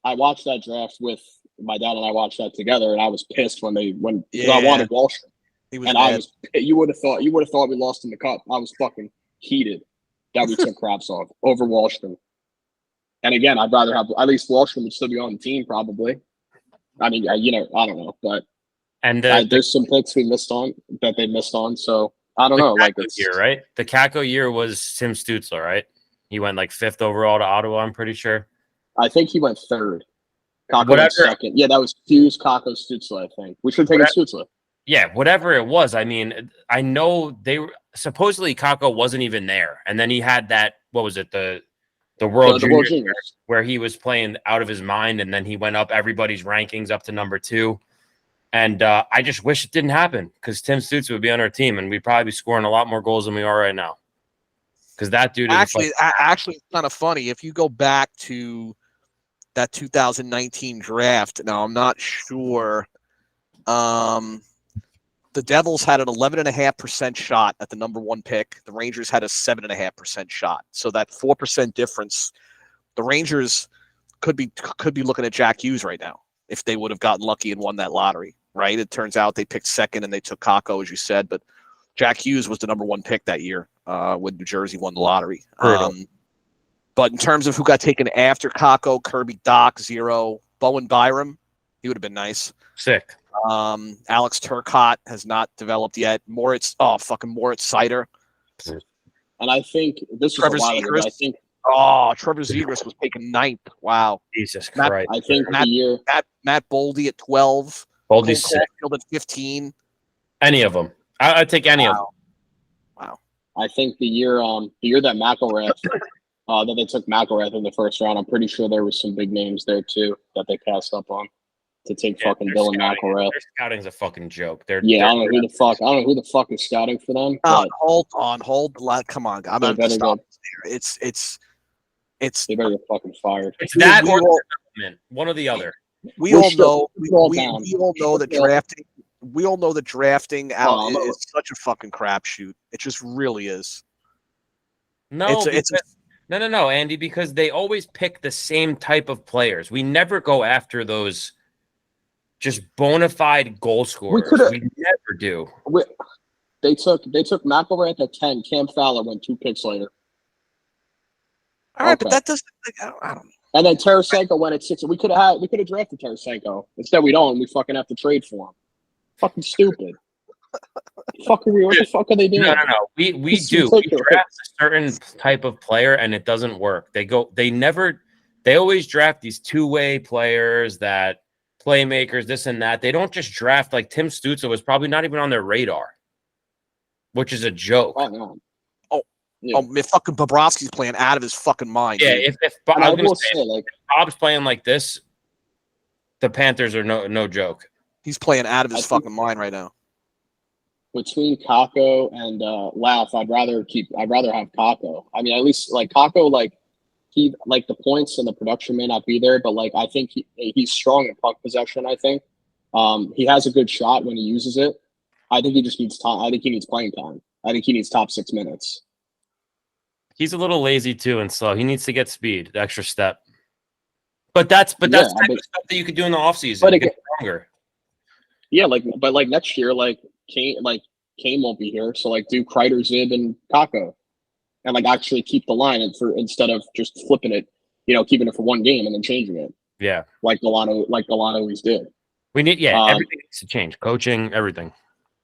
I watched that draft with my dad, and I watched that together, and I was pissed when I wanted Wahlstrom. You would have thought we lost in the cup. I was fucking heated that we took Kravtsov over Wahlstrom. And again, I'd rather have at least Wahlstrom would still be on the team, probably. I mean, you know, I don't know, but there's some picks they missed on. So I don't know. Like this year, right? The Kako year was Tim Stützle, right? He went like 5th overall to Ottawa. I'm pretty sure. I think he went third. Kakko Whatever. went second. Yeah, that was Hughes, Kakko, Stützle, I think. We should take a Stützle. Yeah, whatever it was. I mean, I know they were supposedly Kakko wasn't even there, and then he had that. What was it? The World Juniors, where he was playing out of his mind, and then he went up everybody's rankings up to number 2. And I just wish it didn't happen because Tim Stützle would be on our team, and we'd probably be scoring a lot more goals than we are right now. Because that dude is actually it's kind of funny if you go back to that 2019 draft. Now I'm not sure. The Devils had an 11.5% shot at the number 1 pick. The Rangers had a 7.5% shot. So that 4% difference, the Rangers could be looking at Jack Hughes right now if they would have gotten lucky and won that lottery, right? It turns out they picked second and they took Kakko, as you said, but Jack Hughes was the number 1 pick that year when New Jersey won the lottery. But in terms of who got taken after Kakko, Kirby Dach, 0. Bowen Byram, he would have been nice. Sick. Alex Turcotte has not developed yet. Moritz Seider. And I think this Trevor was a while ago. Zegras. I think Trevor Zegras was taken 9th. Wow. Jesus Christ. I think Matt Boldy at 12. Boldy's sick. Caulfield at 15. Any of them. I'd take any of them. Wow. I think the year that McElrath that they took McElrath in the first round, I'm pretty sure there was some big names there too that they passed up on to take fucking Dylan McElrath. Their scouting's a fucking joke. I don't know who the fuck is scouting for them. Hold on. Come on. I'm not going to stop there. It's they better get fucking fired. It's that or development. One or the other. We all know that drafting. We all know that drafting out is such a fucking crapshoot. It just really is. No, no, Andy, because they always pick the same type of players. We never go after those just bona fide goal scorers. We never do. They took McElrath at 10. Cam Fowler went 2 picks later. All right, but that doesn't. I don't know. And then Tarasenko went at 6. We could have drafted Tarasenko. Instead, we don't. We fucking have to trade for him. Fucking stupid. What the fuck are they doing? No. We do. We draft a certain type of player, and it doesn't work. They always draft these two-way players that playmakers, this and that. They don't just draft like Tim Stützle was probably not even on their radar, which is a joke. Oh, no. If fucking Bobrovsky's playing out of his fucking mind. Yeah, dude. if Bob's playing like this, the Panthers are no joke. He's playing out of his fucking mind right now. Between Kakko and Lauf, I'd rather have Kakko. I mean, at least like Kakko, he the points and the production may not be there, but I think he's strong in puck possession. I think he has a good shot when he uses it. I think he just needs time. I think he needs playing time. I think he needs top 6 minutes. He's a little lazy too and slow. He needs to get speed, the extra step. But that's the type of stuff that you could do in the offseason. But get stronger. Yeah, but next year, Kane won't be here, so do Kreider, Zib, and Kakko, and actually keep the line instead of just flipping it, keeping it for 1 game and then changing it. Yeah, like Galano always did. We need everything needs to change, coaching, everything.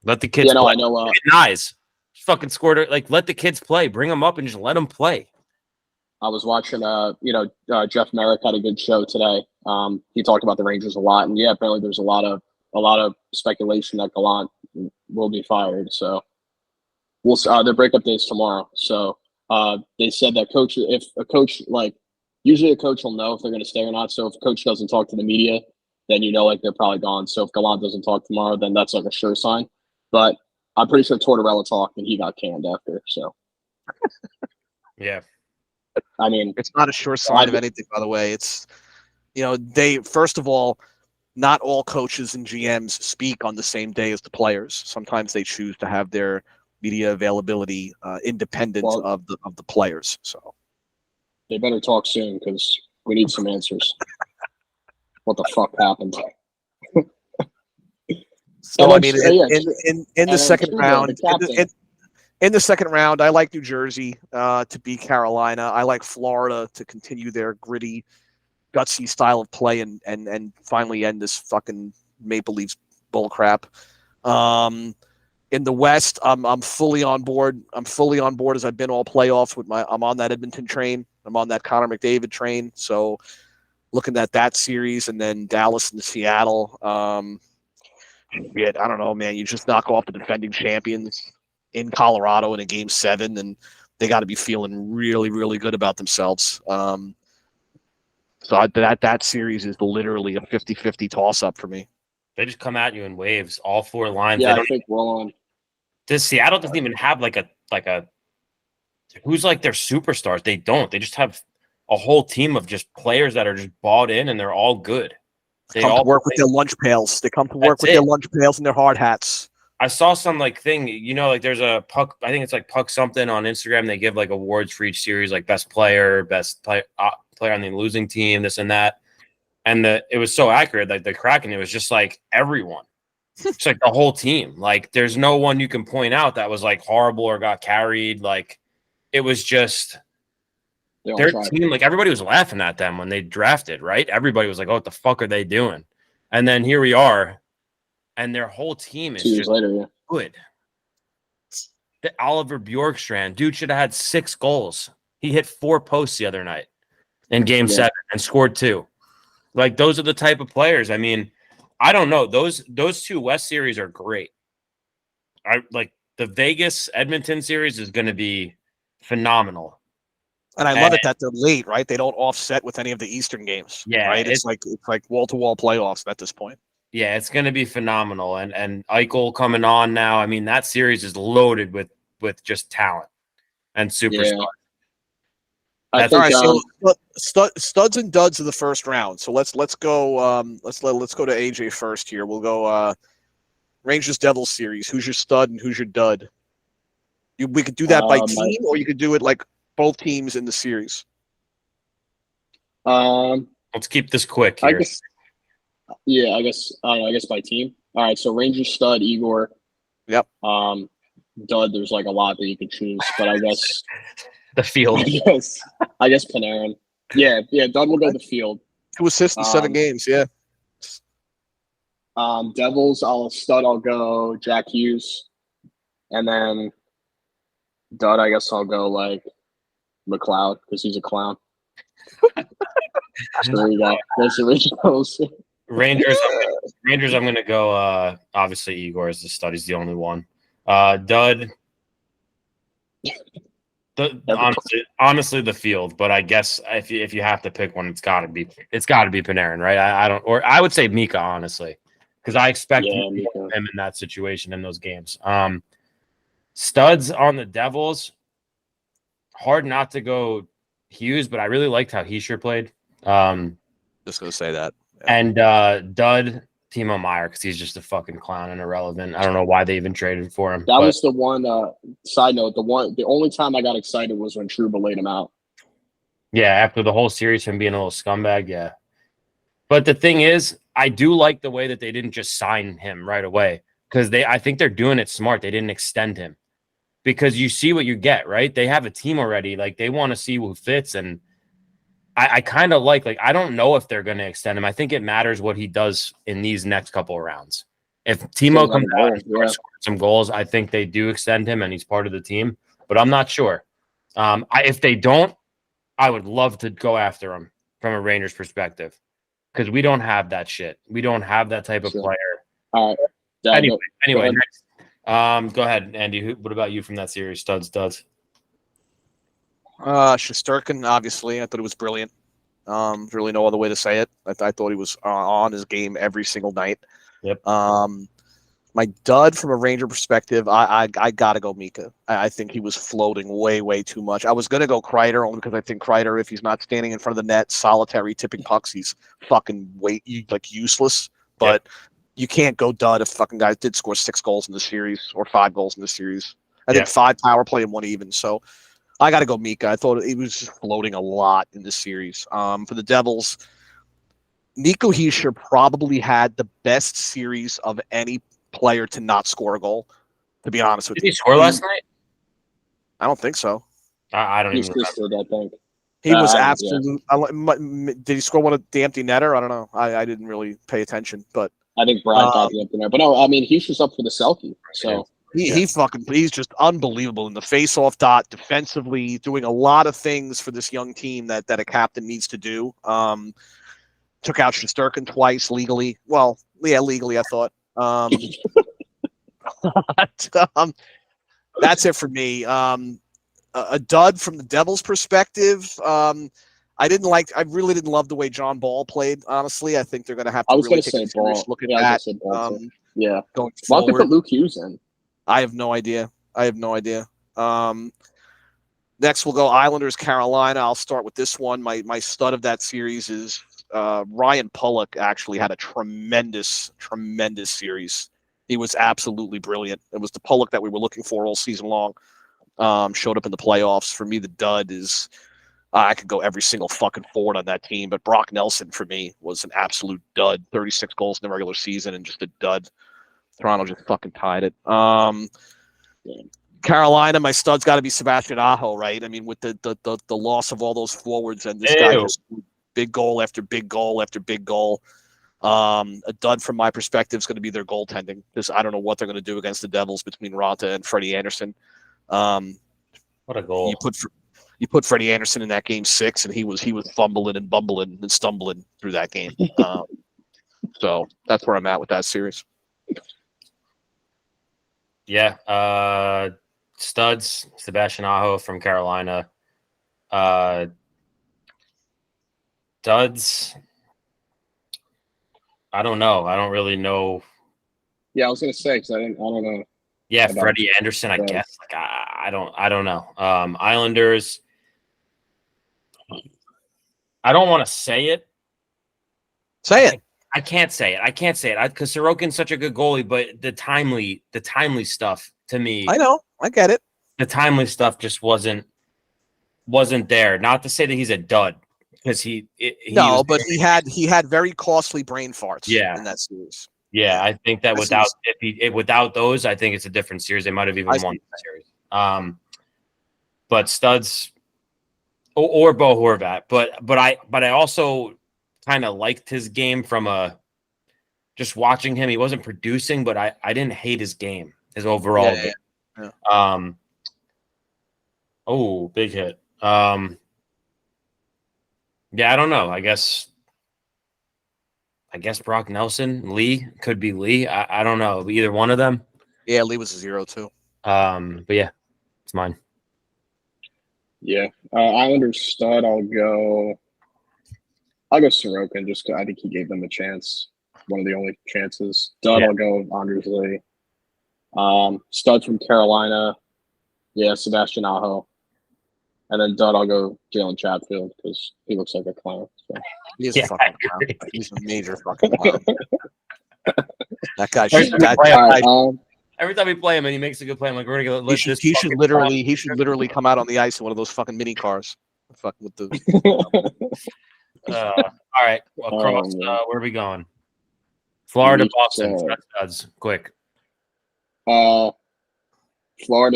Let the kids. I play. know. Nice. Fucking scored it. Let the kids play. Bring them up and just let them play. I was watching. Jeff Merrick had a good show today. He talked about the Rangers a lot, and apparently there's a lot of speculation that Gallant will be fired. So we'll their breakup day's tomorrow. So they said that if a coach usually a coach will know if they're going to stay or not. So if a coach doesn't talk to the media, then they're probably gone. So if Gallant doesn't talk tomorrow, then that's a sure sign. But I'm pretty sure Tortorella talked and he got canned after. So yeah. I mean, it's not a sure sign of anything, by the way. It's, they, first of all, not all coaches and GMs speak on the same day as the players. Sometimes they choose to have their media availability independent of the players. So they better talk soon because we need some answers. What the fuck happened? So I mean, in the second round, in the second round, I like New Jersey to beat Carolina. I like Florida to continue their gritty, gutsy style of play and finally end this fucking Maple Leafs bullcrap. In the West, I'm fully on board. I'm fully on board as I've been all playoffs I'm on that Edmonton train. I'm on that Connor McDavid train. So looking at that series, and then Dallas and Seattle. Yeah, I don't know, man. You just knock off the defending champions in Colorado in a Game 7, and they got to be feeling really, really good about themselves. So that series is literally a 50-50 toss-up for me. They just come at you in waves, all four lines. Yeah, I think we're on. Seattle doesn't even have like a who's like their superstars. They don't. They just have a whole team of just players that are just bought in, and they're all good. They come to work with their lunch pails. They come to work with their lunch pails and their hard hats. I saw some like thing, like there's a puck. I think it's like Puck something on Instagram. They give like awards for each series, like best player on the losing team, this and that. And it was so accurate. Like the Kraken, it was just like everyone, it's like the whole team. Like there's no one you can point out that was like horrible or got carried. Like it was just their team. Like everybody was laughing at them when they drafted, right? Everybody was like, "Oh, what the fuck are they doing?" And then here we are. And their whole team is just good. The Oliver Bjorkstrand, dude, should have had 6 goals. He hit 4 posts the other night in Game 7 and scored 2. Like those are the type of players. I mean, I don't know. Those 2 West series are great. I like the Vegas Edmonton series is going to be phenomenal. And I love it that they're late, right? They don't offset with any of the Eastern games. Yeah, right. It's like wall-to-wall playoffs at this point. Yeah, it's going to be phenomenal. And Eichel coming on now. I mean, that series is loaded with just talent and superstars. Yeah. All right, so studs and duds of the first round. So let's go. Let's go to AJ first here. We'll go Rangers Devils series. Who's your stud and who's your dud? We could do that by team, or you could do it like both teams in the series. Let's keep this quick here. I guess by team. All right, so Rangers stud Igor. Yep. Dud. There's like a lot that you could choose, but I guess the field. I guess Panarin. Yeah. Dud will go the field. 2 assists in 7 games. Yeah. Devils. I'll go Jack Hughes, and then dud. I guess I'll go like McLeod because he's a clown. So there you go. Those originals. Rangers, I'm going to go, obviously, Igor is the stud. He's the only one. Dud, honestly, the field. But I guess if you have to pick one, it's got to be Panarin, right? I would say Mika, honestly, because I expect him in that situation in those games. Studs on the Devils, hard not to go Hughes, but I really liked how Heischer played. Just going to say that. Yeah. And dud, Timo Meier, because he's just a fucking clown and irrelevant. I don't know why they even traded for him. That was the one. Side note: the only time I got excited was when Trouba laid him out. Yeah, after the whole series, him being a little scumbag. Yeah, but the thing is, I do like the way that they didn't just sign him right away because I think they're doing it smart. They didn't extend him because you see what you get, right? They have a team already. Like they want to see who fits and. I kind of like I don't know if they're going to extend him. I think it matters what he does in these next couple of rounds. If Timo comes out and scores some goals, I think they do extend him and he's part of the team. But I'm not sure. If they don't, I would love to go after him from a Rangers perspective because we don't have that shit. We don't have that type of player. All right. Anyway, next. Go ahead, Andy. What about you from that series? Studs. Shesterkin, obviously. I thought it was brilliant. Really no other way to say it. I thought he was on his game every single night. Yep. My dud from a Ranger perspective, I got to go Mika. I think he was floating way, way too much. I was going to go Kreider only because I think Kreider, if he's not standing in front of the net, solitary tipping pucks, he's fucking useless. But you can't go dud if fucking guy did score 6 goals in the series or 5 goals in the series. I think 5 power play and 1 even. So I got to go Mika. I thought he was just floating a lot in this series. For the Devils, Nico Hischier probably had the best series of any player to not score a goal, to be honest with you. Did he score last night? I don't think so. I don't even remember. I think. He was absolute. Yeah. Did he score one of the empty netter? I don't know. I didn't really pay attention, but I think Brad got the empty netter. But no, I mean, he's just up for the Selkie, so. He's just unbelievable in the face-off dot, defensively, doing a lot of things for this young team that a captain needs to do. Took out Shesterkin twice legally. Well, yeah, legally, I thought. But, that's it for me. A dud from the Devils' perspective. I really didn't love the way John Ball played. Honestly, I think they're going to have to really take a serious look at that. Yeah. Going Why don't they forward. put Luke Hughes in? I have no idea. Next, we'll go Islanders, Carolina. I'll start with this one. My stud of that series is Ryan Pulock. Actually, had a tremendous series. He was absolutely brilliant. It was the Pulock that we were looking for all season long. Showed up in the playoffs. For me, the dud is I could go every single fucking forward on that team, but Brock Nelson for me was an absolute dud. 36 goals in the regular season and just a dud. Toronto just fucking tied it. Carolina, my stud's got to be Sebastian Aho, right? I mean, with the loss of all those forwards and this guy just big goal after big goal after big goal. A dud from my perspective is going to be their goaltending because I don't know what they're going to do against the Devils between Ranta and Freddie Anderson. What a goal! You put Freddie Anderson in that game 6, and he was fumbling and bumbling and stumbling through that game. So that's where I'm at with that series. Yeah, studs, Sebastian Aho from Carolina. Duds, I don't know. I don't really know. Yeah, I was gonna say because I don't know. Yeah, Freddie Anderson, I guess. Like I don't know. Islanders. I don't want to say it. Say it. I can't say it. Because Sorokin's such a good goalie, but the timely stuff to me. I know. I get it. The timely stuff just wasn't there. Not to say that he's a dud, because he had very costly brain farts. In that series. Yeah, I think that without those, I think it's a different series. They might have even won the series. But studs or Bo Horvat, but I also kind of liked his game from just watching him. He wasn't producing, but I didn't hate his game, his overall game. Yeah. Oh, big hit. Yeah, I don't know. I guess Brock Nelson, Lee, could be Lee. I don't know. Either one of them. Yeah, Lee was a 0 too. But yeah, it's mine. Yeah. Islanders stud, I'll go Sorokin just because I think he gave them a chance. One of the only chances. Dud, I'll go Anders Lee. Stud from Carolina. Yeah, Sebastian Aho. And then dud, I'll go Jalen Chatfield because he looks like a clown. So. He's a fucking clown. He's a major fucking clown. That guy every time we play him and he makes a good play, I'm like, we're gonna go. He should literally come out on the ice in one of those fucking mini cars. Fucking with the. All right, across. Where are we going? Florida, Boston. Studs, quick. Florida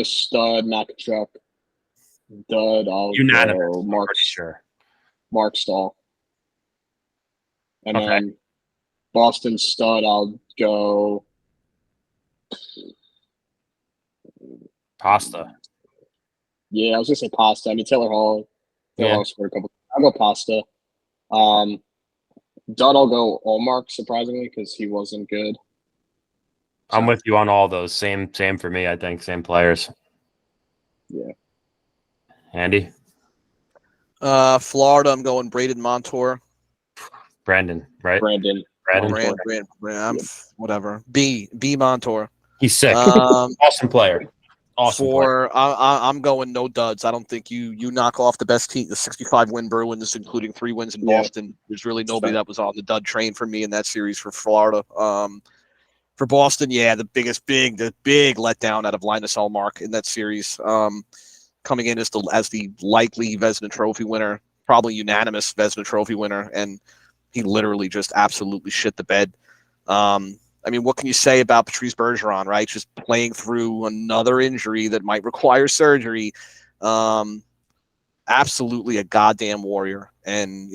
stud, Nakachuk. Dud, I'll go Mark Stahl. And then Boston stud, I'll go Pasta. Yeah, I was gonna say Pasta. I mean Taylor Hall scored a couple. I'll go Pasta. Dud, I'll go Allmark, surprisingly, because he wasn't good. So. I'm with you on all those. Same for me, I think. Same players. Yeah. Andy? Florida, I'm going Braden Montour. Brandon, right? Brandon. Whatever. B Montour. He's sick. Awesome player. I'm going no duds. I don't think you knock off the best team, the 65-win Bruins, including 3 wins in Boston. There's really nobody that was on the dud train for me in that series for Florida. For Boston, the big letdown out of Linus Ullmark in that series. Coming in as the likely Vezina Trophy winner, probably unanimous Vezina Trophy winner, and he literally just absolutely shit the bed. I mean, what can you say about Patrice Bergeron, right? Just playing through another injury that might require surgery. Absolutely a goddamn warrior. And,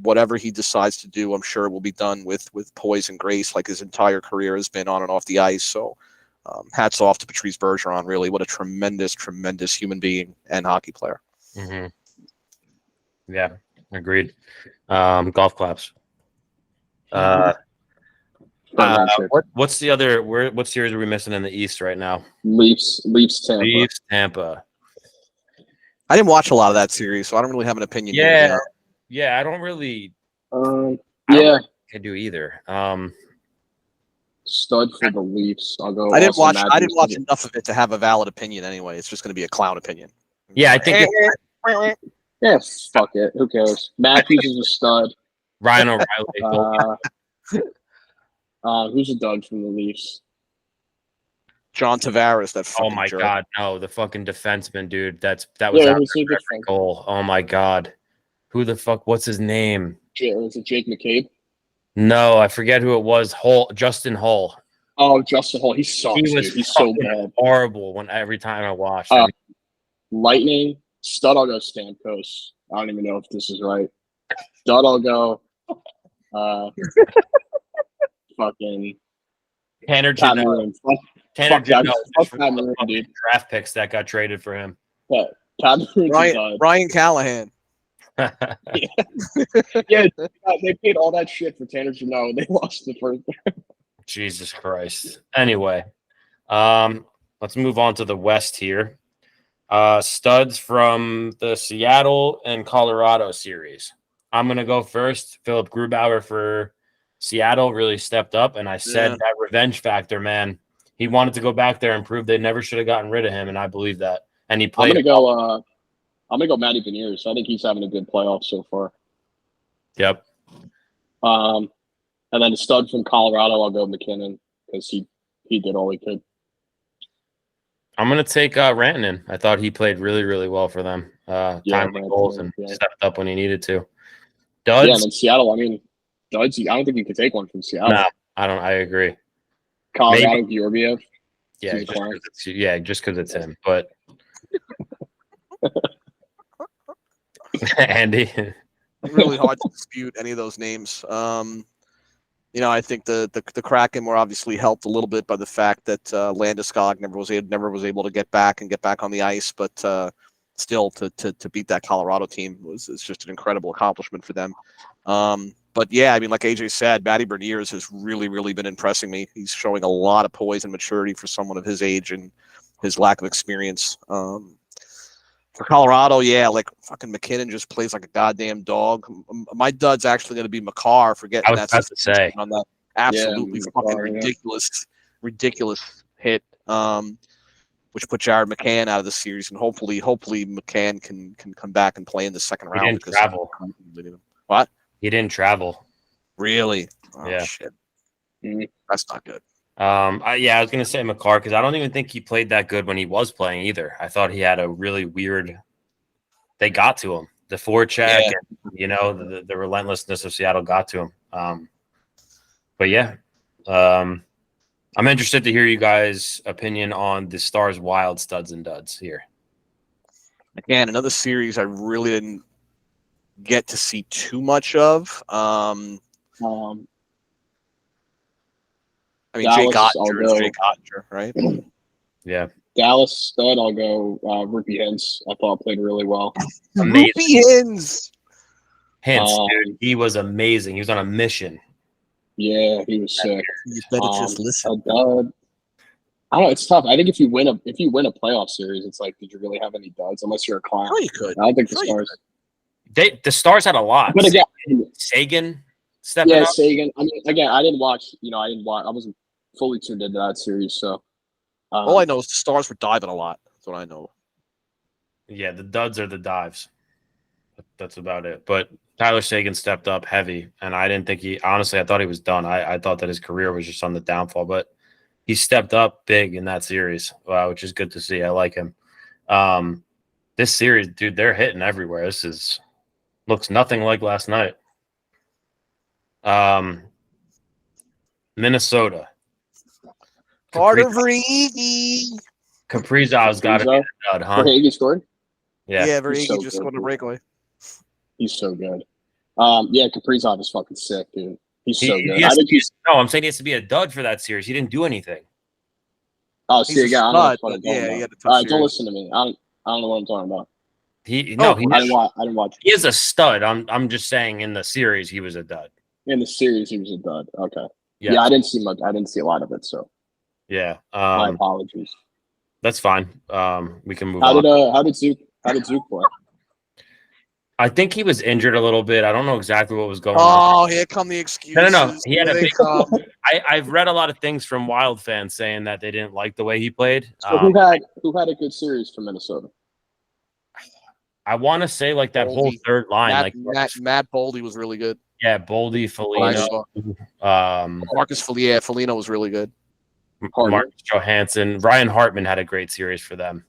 whatever he decides to do, I'm sure it will be done with poise and grace like his entire career has been on and off the ice. So hats off to Patrice Bergeron, really. What a tremendous, tremendous human being and hockey player. Mm-hmm. Yeah, agreed. Golf claps. Uh, Front round trip. what's the other? What series are we missing in the East right now? Leafs, Tampa. Leafs, Tampa. I didn't watch a lot of that series, so I don't really have an opinion here. Yeah, You know? yeah. I don't really. Yeah. I do either. Stud for the Leafs. I'll go. I didn't Austin watch. I Matthews. didn't watch enough of it to have a valid opinion. Anyway, it's just going to be a clown opinion. Yeah, I think Yeah, fuck it. Who cares? Matthews is a stud. Ryan O'Reilly. Who's a dud from the Leafs? John Tavares. That fucking Oh my jerk. god, no, the fucking defenseman, dude. That was out who's there the for every goal. Oh my god, who the fuck? What's his name? Was it Jake McCabe? No, I forget who it was. Justin Hull. Oh, Justin Hull. He sucks, He was dude. He's so bad. horrible every time I watched him. Lightning. Stud, I'll go Stamkos. I don't even know if this is right. Stud, I'll go fucking Tanner Pat Jeannot. Maroon. Tanner Jeannot Fuck for Pat the Maroon, fucking dude. draft picks that got traded for him. Yeah, Pat Maroon's a dud. Ryan Callahan. Yeah, they paid all that shit for Tanner Jeannot. They lost the first. Jesus Christ. Anyway, let's move on to the West here. Studs from the Seattle and Colorado series. I'm going to go first. Philip Grubauer for Seattle really stepped up, and I said that revenge factor, man. He wanted to go back there and prove they never should have gotten rid of him, and I believe that. And he played. I'm gonna go Matty Beniers. I think he's having a good playoff so far. Yep. And then a stud from Colorado, I'll go McKinnon because he did all he could. I'm going to take Rantanen. I thought he played really, really well for them. Timely goals and stepped up when he needed to. Duds? Yeah, and then Seattle, I mean, duds, I don't think you could take one from Seattle. No, I don't. I agree. Colorado, Georgiev. Yeah, just because it's him. But Andy. Really hard to dispute any of those names. I think the Kraken were obviously helped a little bit by the fact that Landeskog never was able to get back on the ice, but still to beat that Colorado team was just an incredible accomplishment for them. But yeah, I mean, like AJ said, Matty Beniers has really, really been impressing me. He's showing a lot of poise and maturity for someone of his age and his lack of experience. For Colorado, yeah, like fucking McKinnon just plays like a goddamn dog. My dud's actually going to be Makar for getting that substitution on that absolutely fucking ridiculous hit, which put Jared McCann out of the series, and hopefully McCann can come back and play in the second round. He didn't travel. What? He didn't travel. Really? Oh, yeah. Shit. That's not good. I was going to say Makar because I don't even think he played that good when he was playing either. I thought he had a really weird – they got to him. The forecheck and, the relentlessness of Seattle got to him. But, yeah, I'm interested to hear you guys' opinion on the Stars Wild studs and duds here. Again, another series I really didn't get to see too much of. I mean, Jake Ottinger is Jake Ottinger, right? Yeah. Dallas stud, I'll go Rupi Hintz. I thought played really well. Rupi Hintz. Dude, he was amazing. He was on a mission. Yeah, he was sick. You better just listen. I don't know. It's tough. I think if you win a playoff series, it's like, did you really have any duds? Unless you're a clown. No, you could. I don't think the Stars. The Stars had a lot. But again, Sagan stepping up. Sagan. I mean, again, I didn't watch. I wasn't fully tuned into that series. So all I know is the Stars were diving a lot. That's what I know. Yeah, the duds are the dives. That's about it. But Tyler Sagan stepped up heavy, and I didn't think I thought he was done. I thought that his career was just on the downfall, but he stepped up big in that series, which is good to see. I like him. This series, dude, they're hitting everywhere. Looks nothing like last night. Minnesota. Carter Verhaeghe. Kaprizov's got to be a dud, huh? Verhaeghe scored? Yeah, Verhaeghe just scored a breakaway. He's so good. Kaprizov is fucking sick, dude. He's so good. I'm saying he has to be a dud for that series. He didn't do anything. Oh, see, again, I don't know what I'm talking about. He had a tough All right, series. don't listen to me. I don't know what I'm talking about. I didn't watch. He is a stud. I'm just saying in the series he was a dud. In the series, he was a dud. Okay. Yes. Yeah, I didn't see much. I didn't see a lot of it, so Yeah. my apologies. That's fine. We can move How on. did Zook play? I think he was injured a little bit. I don't know exactly what was going Oh, on. here come the excuses. No. He had Here a they big. come. I've read a lot of things from Wild fans saying that they didn't like the way he played. So who had a good series for Minnesota? I want to say like that whole Boldy. third line, Matt Boldy was really good. Boldy, I Foligno, saw. Marcus Foligno was really good. Marcus Johansson, Ryan Hartman had a great series for them.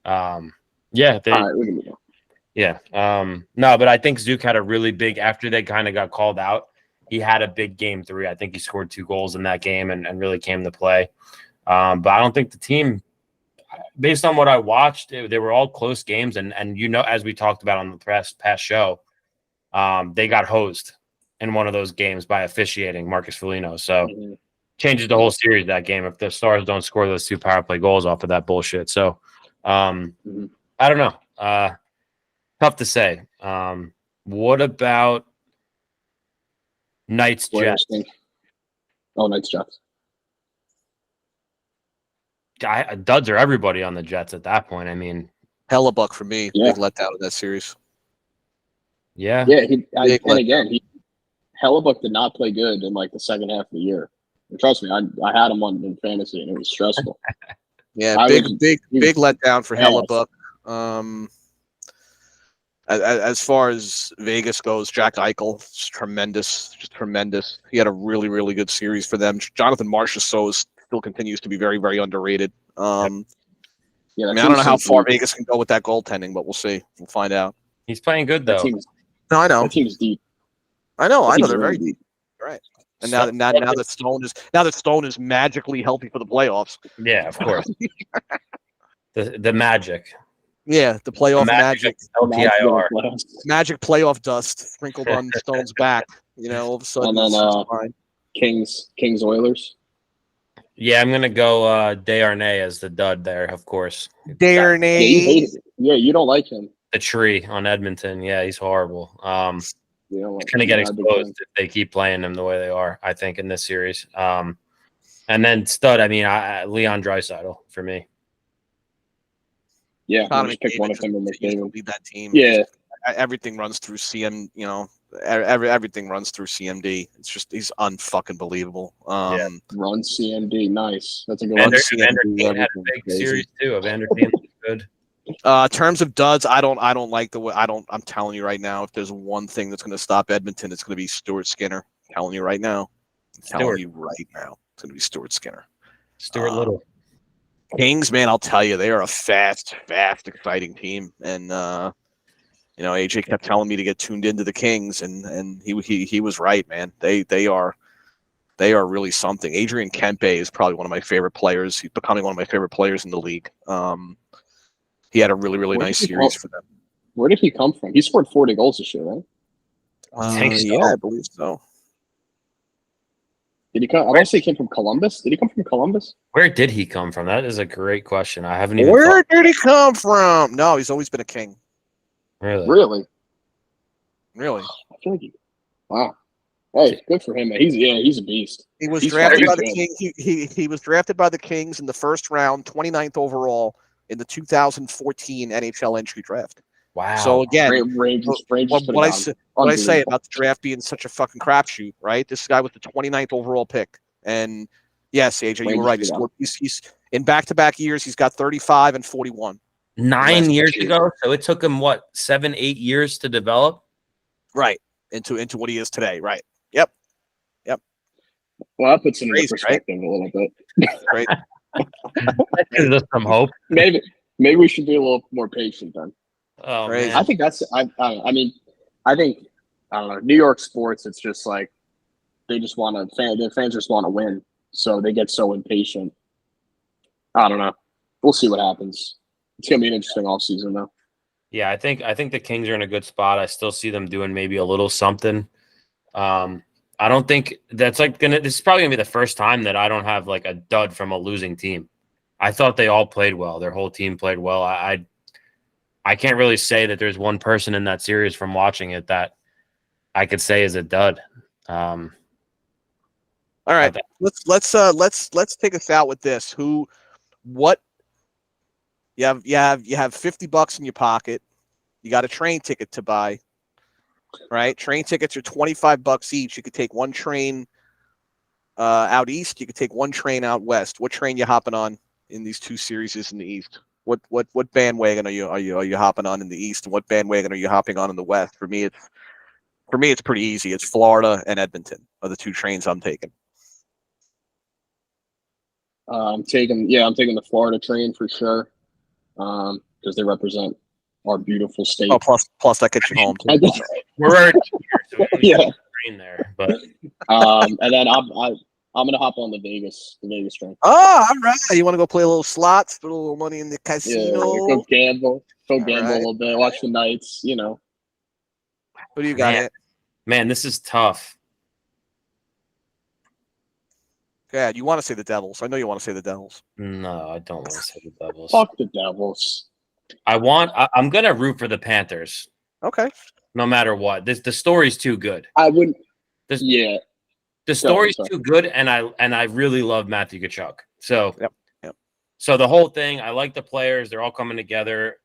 All right, we can move on. Yeah. No, but I think Zook had a really big after they kind of got called out. He had a big game 3. I think he scored 2 goals in that game and really came to play. But I don't think the team, based on what I watched, they were all close games. And as we talked about on the past show, they got hosed in one of those games by officiating Marcus Foligno. So changes the whole series that game if the Stars don't score those 2 power play goals off of that bullshit. So I don't know. Tough to say. What about Knights Jets? Oh, Knights Jets. Duds are everybody on the Jets at that point. I mean, Hellebuck for me. Yeah. Big letdown in that series. Yeah. Yeah. Hellebuck did not play good in like the second half of the year. And trust me, I had him on in fantasy and it was stressful. Yeah, big letdown for Hellebuck. As far as Vegas goes, Jack Eichel is tremendous, just tremendous. He had a really, really good series for them. Jonathan Marchessault still continues to be very, very underrated. I don't know how far Vegas can go with that goaltending, but we'll see. We'll find out. He's playing good though. I know. That team's deep. I know. They're very deep. Right. And now that Stone is magically healthy for the playoffs. Yeah, of course. the magic. Yeah, the playoff magic. LTIR. Magic playoff dust sprinkled on Stone's back. All of a sudden. And then Kings Oilers. Yeah, I'm gonna go Desharnais as the dud there, of course. Desharnais. Yeah, you don't like him. The tree on Edmonton. Yeah, he's horrible. He's gonna get exposed if they keep playing him the way they are, I think, in this series. And then stud, Leon Draisaitl for me. Yeah, just pick one of them and McDavid. Lead that team. Yeah, everything runs through everything runs through CMD. It's just he's unfucking believable. Run CMD, nice. That's a good one. Evander Kane had a big series too. Evander Kane was good. Terms of duds, I don't like the way. I'm telling you right now, if there's one thing that's going to stop Edmonton, it's going to be Stuart Skinner. I'm telling you right now. It's going to be Stuart Skinner. Stuart Little. Kings, man, I'll tell you, they are a fast, exciting team, and AJ kept telling me to get tuned into the Kings, and he was right, man. They are really something. Adrian Kempe is probably one of my favorite players. He's becoming one of my favorite players in the league. He had a really, really nice series for them. Where did he come from? He scored 40 goals this year, right? I believe so. Did he come? I want to say he came from Columbus. Did he come from Columbus? Where did he come from? That is a great question. I haven't even. Where did he come from? No, he's always been a King. Really? I feel like wow. Hey, good for him. He's a beast. He was drafted by the Kings. He was drafted by the Kings in the first round, 29th overall in the 2014 NHL entry draft. Wow. So again, what I say about the draft being such a fucking crapshoot, right? This guy with the 29th overall pick, and yes, AJ, you were right. He's in back-to-back years. He's got 35 and 41. 9 years ago, so it took him 7-8 years to develop. Right into what he is today. Right. Yep. Well, that puts it into perspective a little bit. Great. That gives us some hope. Maybe we should be a little more patient then. Oh, man. I think that's. I think I don't know. New York sports. It's just like they just want to. The fans just want to win, so they get so impatient. I don't know. We'll see what happens. It's gonna be an interesting offseason, though. Yeah, I think the Kings are in a good spot. I still see them doing maybe a little something. I don't think that's this is probably gonna be the first time that I don't have a dud from a losing team. I thought they all played well. Their whole team played well. I can't really say that there's one person in that series from watching it that I could say is a dud. Um, All right, let's take us out with this. What you have $50 in your pocket. You got a train ticket to buy. Right, train tickets are $25 each. You could take one train out east. You could take one train out west. What train you hopping on in these two series in the east? What bandwagon are you hopping on in the east, and what bandwagon are you hopping on in the west? For me, it's pretty easy. It's Florida and Edmonton are the two trains I'm taking. I'm taking the Florida train for sure, because they represent our beautiful state. Oh, plus that gets you home too. we're already here, so we don't Yeah. have a train there. But And then I'm gonna hop on the Vegas train. Oh, all right. You want to go play a little slots, put a little money in the Yeah, casino? go gamble All a right. little bit, watch the Knights. You know. Who do you got? Man, this is tough. Yeah, you want to say the Devils? I know you want to say the Devils. No, I don't want to say the Devils. Fuck the Devils. I'm gonna root for the Panthers, Okay. no matter what. The story's too good. I wouldn't. This- Yeah. The story's sorry. too good, and I really love Matthew Tkachuk. So, Yep. So the whole thing, I like the players. They're all coming together.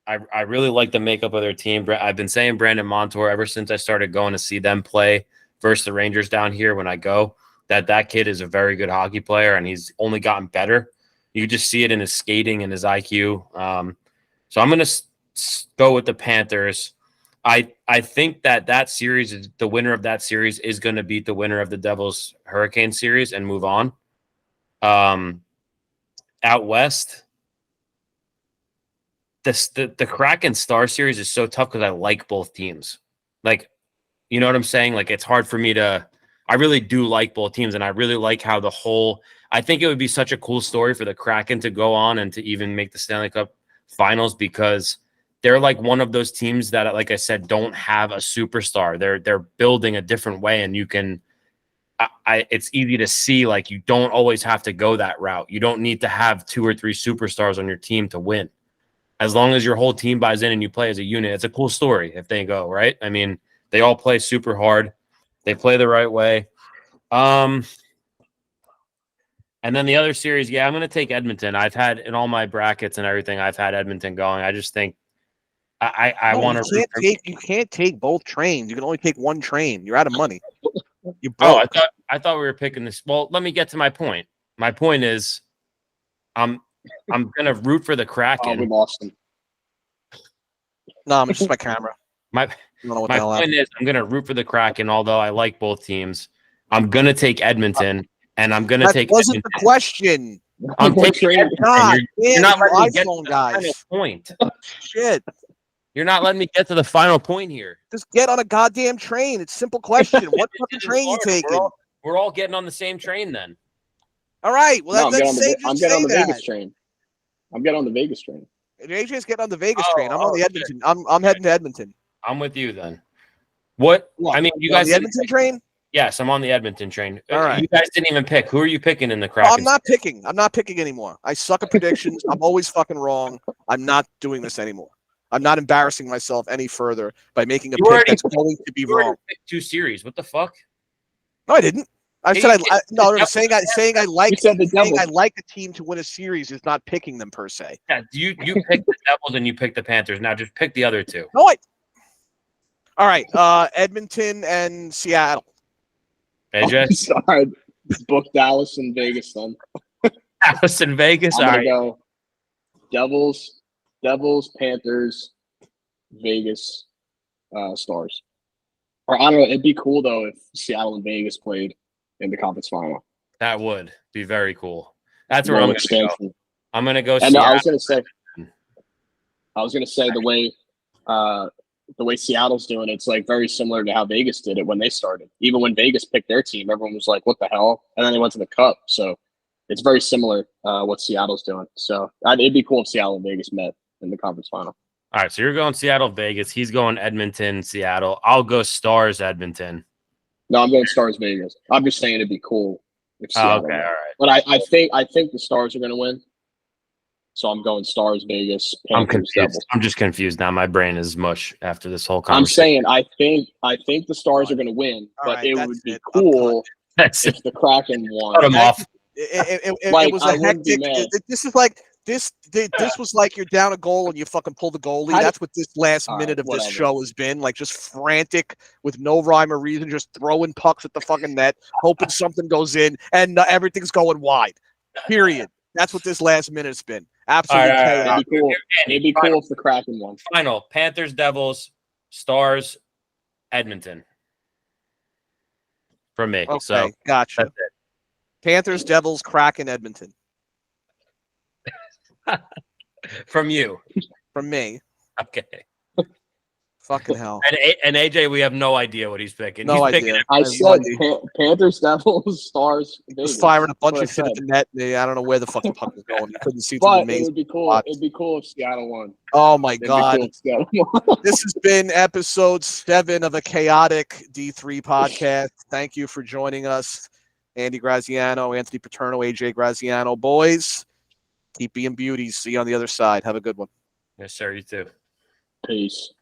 I really like the makeup of their team. I've been saying Brandon Montour ever since I started going to see them play versus the Rangers down here when I go, that kid is a very good hockey player, and he's only gotten better. You just see it in his skating and his IQ. So I'm going to go with the Panthers. I think that series is the winner of that series is going to beat the winner of the Devils Hurricane series and move on. Out west, the Kraken Star series is so tough because I like both teams. Like, you know what I'm saying? Like, it's hard for me to. I really do like both teams, and I really like how the whole. I think it would be such a cool story for the Kraken to go on and to even make the Stanley Cup Finals because they're like one of those teams that, like I said, don't have a superstar. They're building a different way, and you can. It's easy to see like you don't always have to go that route. You don't need to have 2 or 3 superstars on your team to win. As long as your whole team buys in and you play as a unit, it's a cool story if they go, right? I mean, they all play super hard. They play the right way. And then the other series, I'm going to take Edmonton. I've had in all my brackets and everything, I've had Edmonton going. I just think I want to. You can't take both trains. You can only take one train. You're out of money. You Oh, broke. I thought we were picking this. Well, let me get to my point. My point is, I'm going to root for the Kraken. We lost them. No, I'm just my camera. My point is, I'm going to root for the Kraken, although I like both teams. I'm going to take Edmonton, and I'm going to take. That wasn't Edmonton. the question. I'm taking Edmonton. God, You're not letting me get to iPhone the guys. final point. Shit. You're not letting me get to the final point here. Just get on a goddamn train. It's a simple question. What fucking train you taking? We're all getting on the same train then. All right. Well, I'm getting on the Vegas train. I'm getting on the Vegas train. AJ's getting on the Vegas train. I'm on the Edmonton. I'm heading to Edmonton. I'm with you then. What? I mean, you guys on the Edmonton train? Yes, I'm on the Edmonton train. All right. You guys didn't even pick. Who are you picking in the Kraken? I'm not picking. I'm not picking anymore. I suck at predictions. I'm always fucking wrong. I'm not doing this anymore. I'm not embarrassing myself any further by making a pick that's going to be wrong. Picked 2 series. What the fuck? No, I didn't. I said saying I like the team to win a series is not picking them per se. Yeah, you picked the Devils and you picked the Panthers. Now just pick the other 2. No, all right, Edmonton and Seattle. AJ? Sorry, book Dallas and Vegas then. Dallas and Vegas. I'm All gonna right. go Devils, Panthers, Vegas, Stars. Or I don't know. It'd be cool though if Seattle and Vegas played in the conference final. That would be very cool. That's where I'm going to go. I'm going to go. And I was going to say the way Seattle's doing, it's like very similar to how Vegas did it when they started. Even when Vegas picked their team, everyone was like, "What the hell?" And then they went to the Cup. So it's very similar what Seattle's doing. So it'd be cool if Seattle and Vegas met in the conference final. All right, so you're going Seattle, Vegas. He's going Edmonton, Seattle. I'll go Stars, Edmonton. No, I'm going Stars, Vegas. I'm just saying it'd be cool if Seattle. Okay, all right. But I think the Stars are going to win. So I'm going Stars, Vegas, I'm Panthers, confused. Devils. I'm just confused now. My brain is mush after this whole I'm conversation. saying I think the Stars are going to win, All but right, it that's would be it. I'm cool That's if it. the Kraken won. Cut him Thank off. you. It Like, was I a wouldn't be hectic. mad. This is like this was like you're down a goal and you fucking pull the goalie. How do- That's what this last All minute right, of this whatever. show has been. Like just frantic with no rhyme or reason, just throwing pucks at the fucking net, hoping something goes in, and everything's going wide. Period. That's what this last minute's been. Absolutely All right, chaos. It'd be cool. Andy, It'd be cool if the Kraken won. Final Panthers, Devils, Stars, Edmonton. From me. Okay, So gotcha. that's it. Panthers, Devils, Kraken, Edmonton. From you. From me. Okay. Fucking hell. And AJ, we have no idea what he's picking. No He's idea. picking I have said no idea. Panthers, Devils, Stars, Vegas. Just firing a bunch That's of shit what I at the net. I don't know where the fuck the puck was going. You couldn't see through But the it maze. would be cool. It'd be cool if Seattle won. Oh my It'd god. be cool if Seattle won. This has been episode 7 of a chaotic D3 podcast. Thank you for joining us. Andy Graziano, Anthony Paterno, AJ Graziano. Boys, keep being beauties. See you on the other side. Have a good one. Yes, sir. You too. Peace.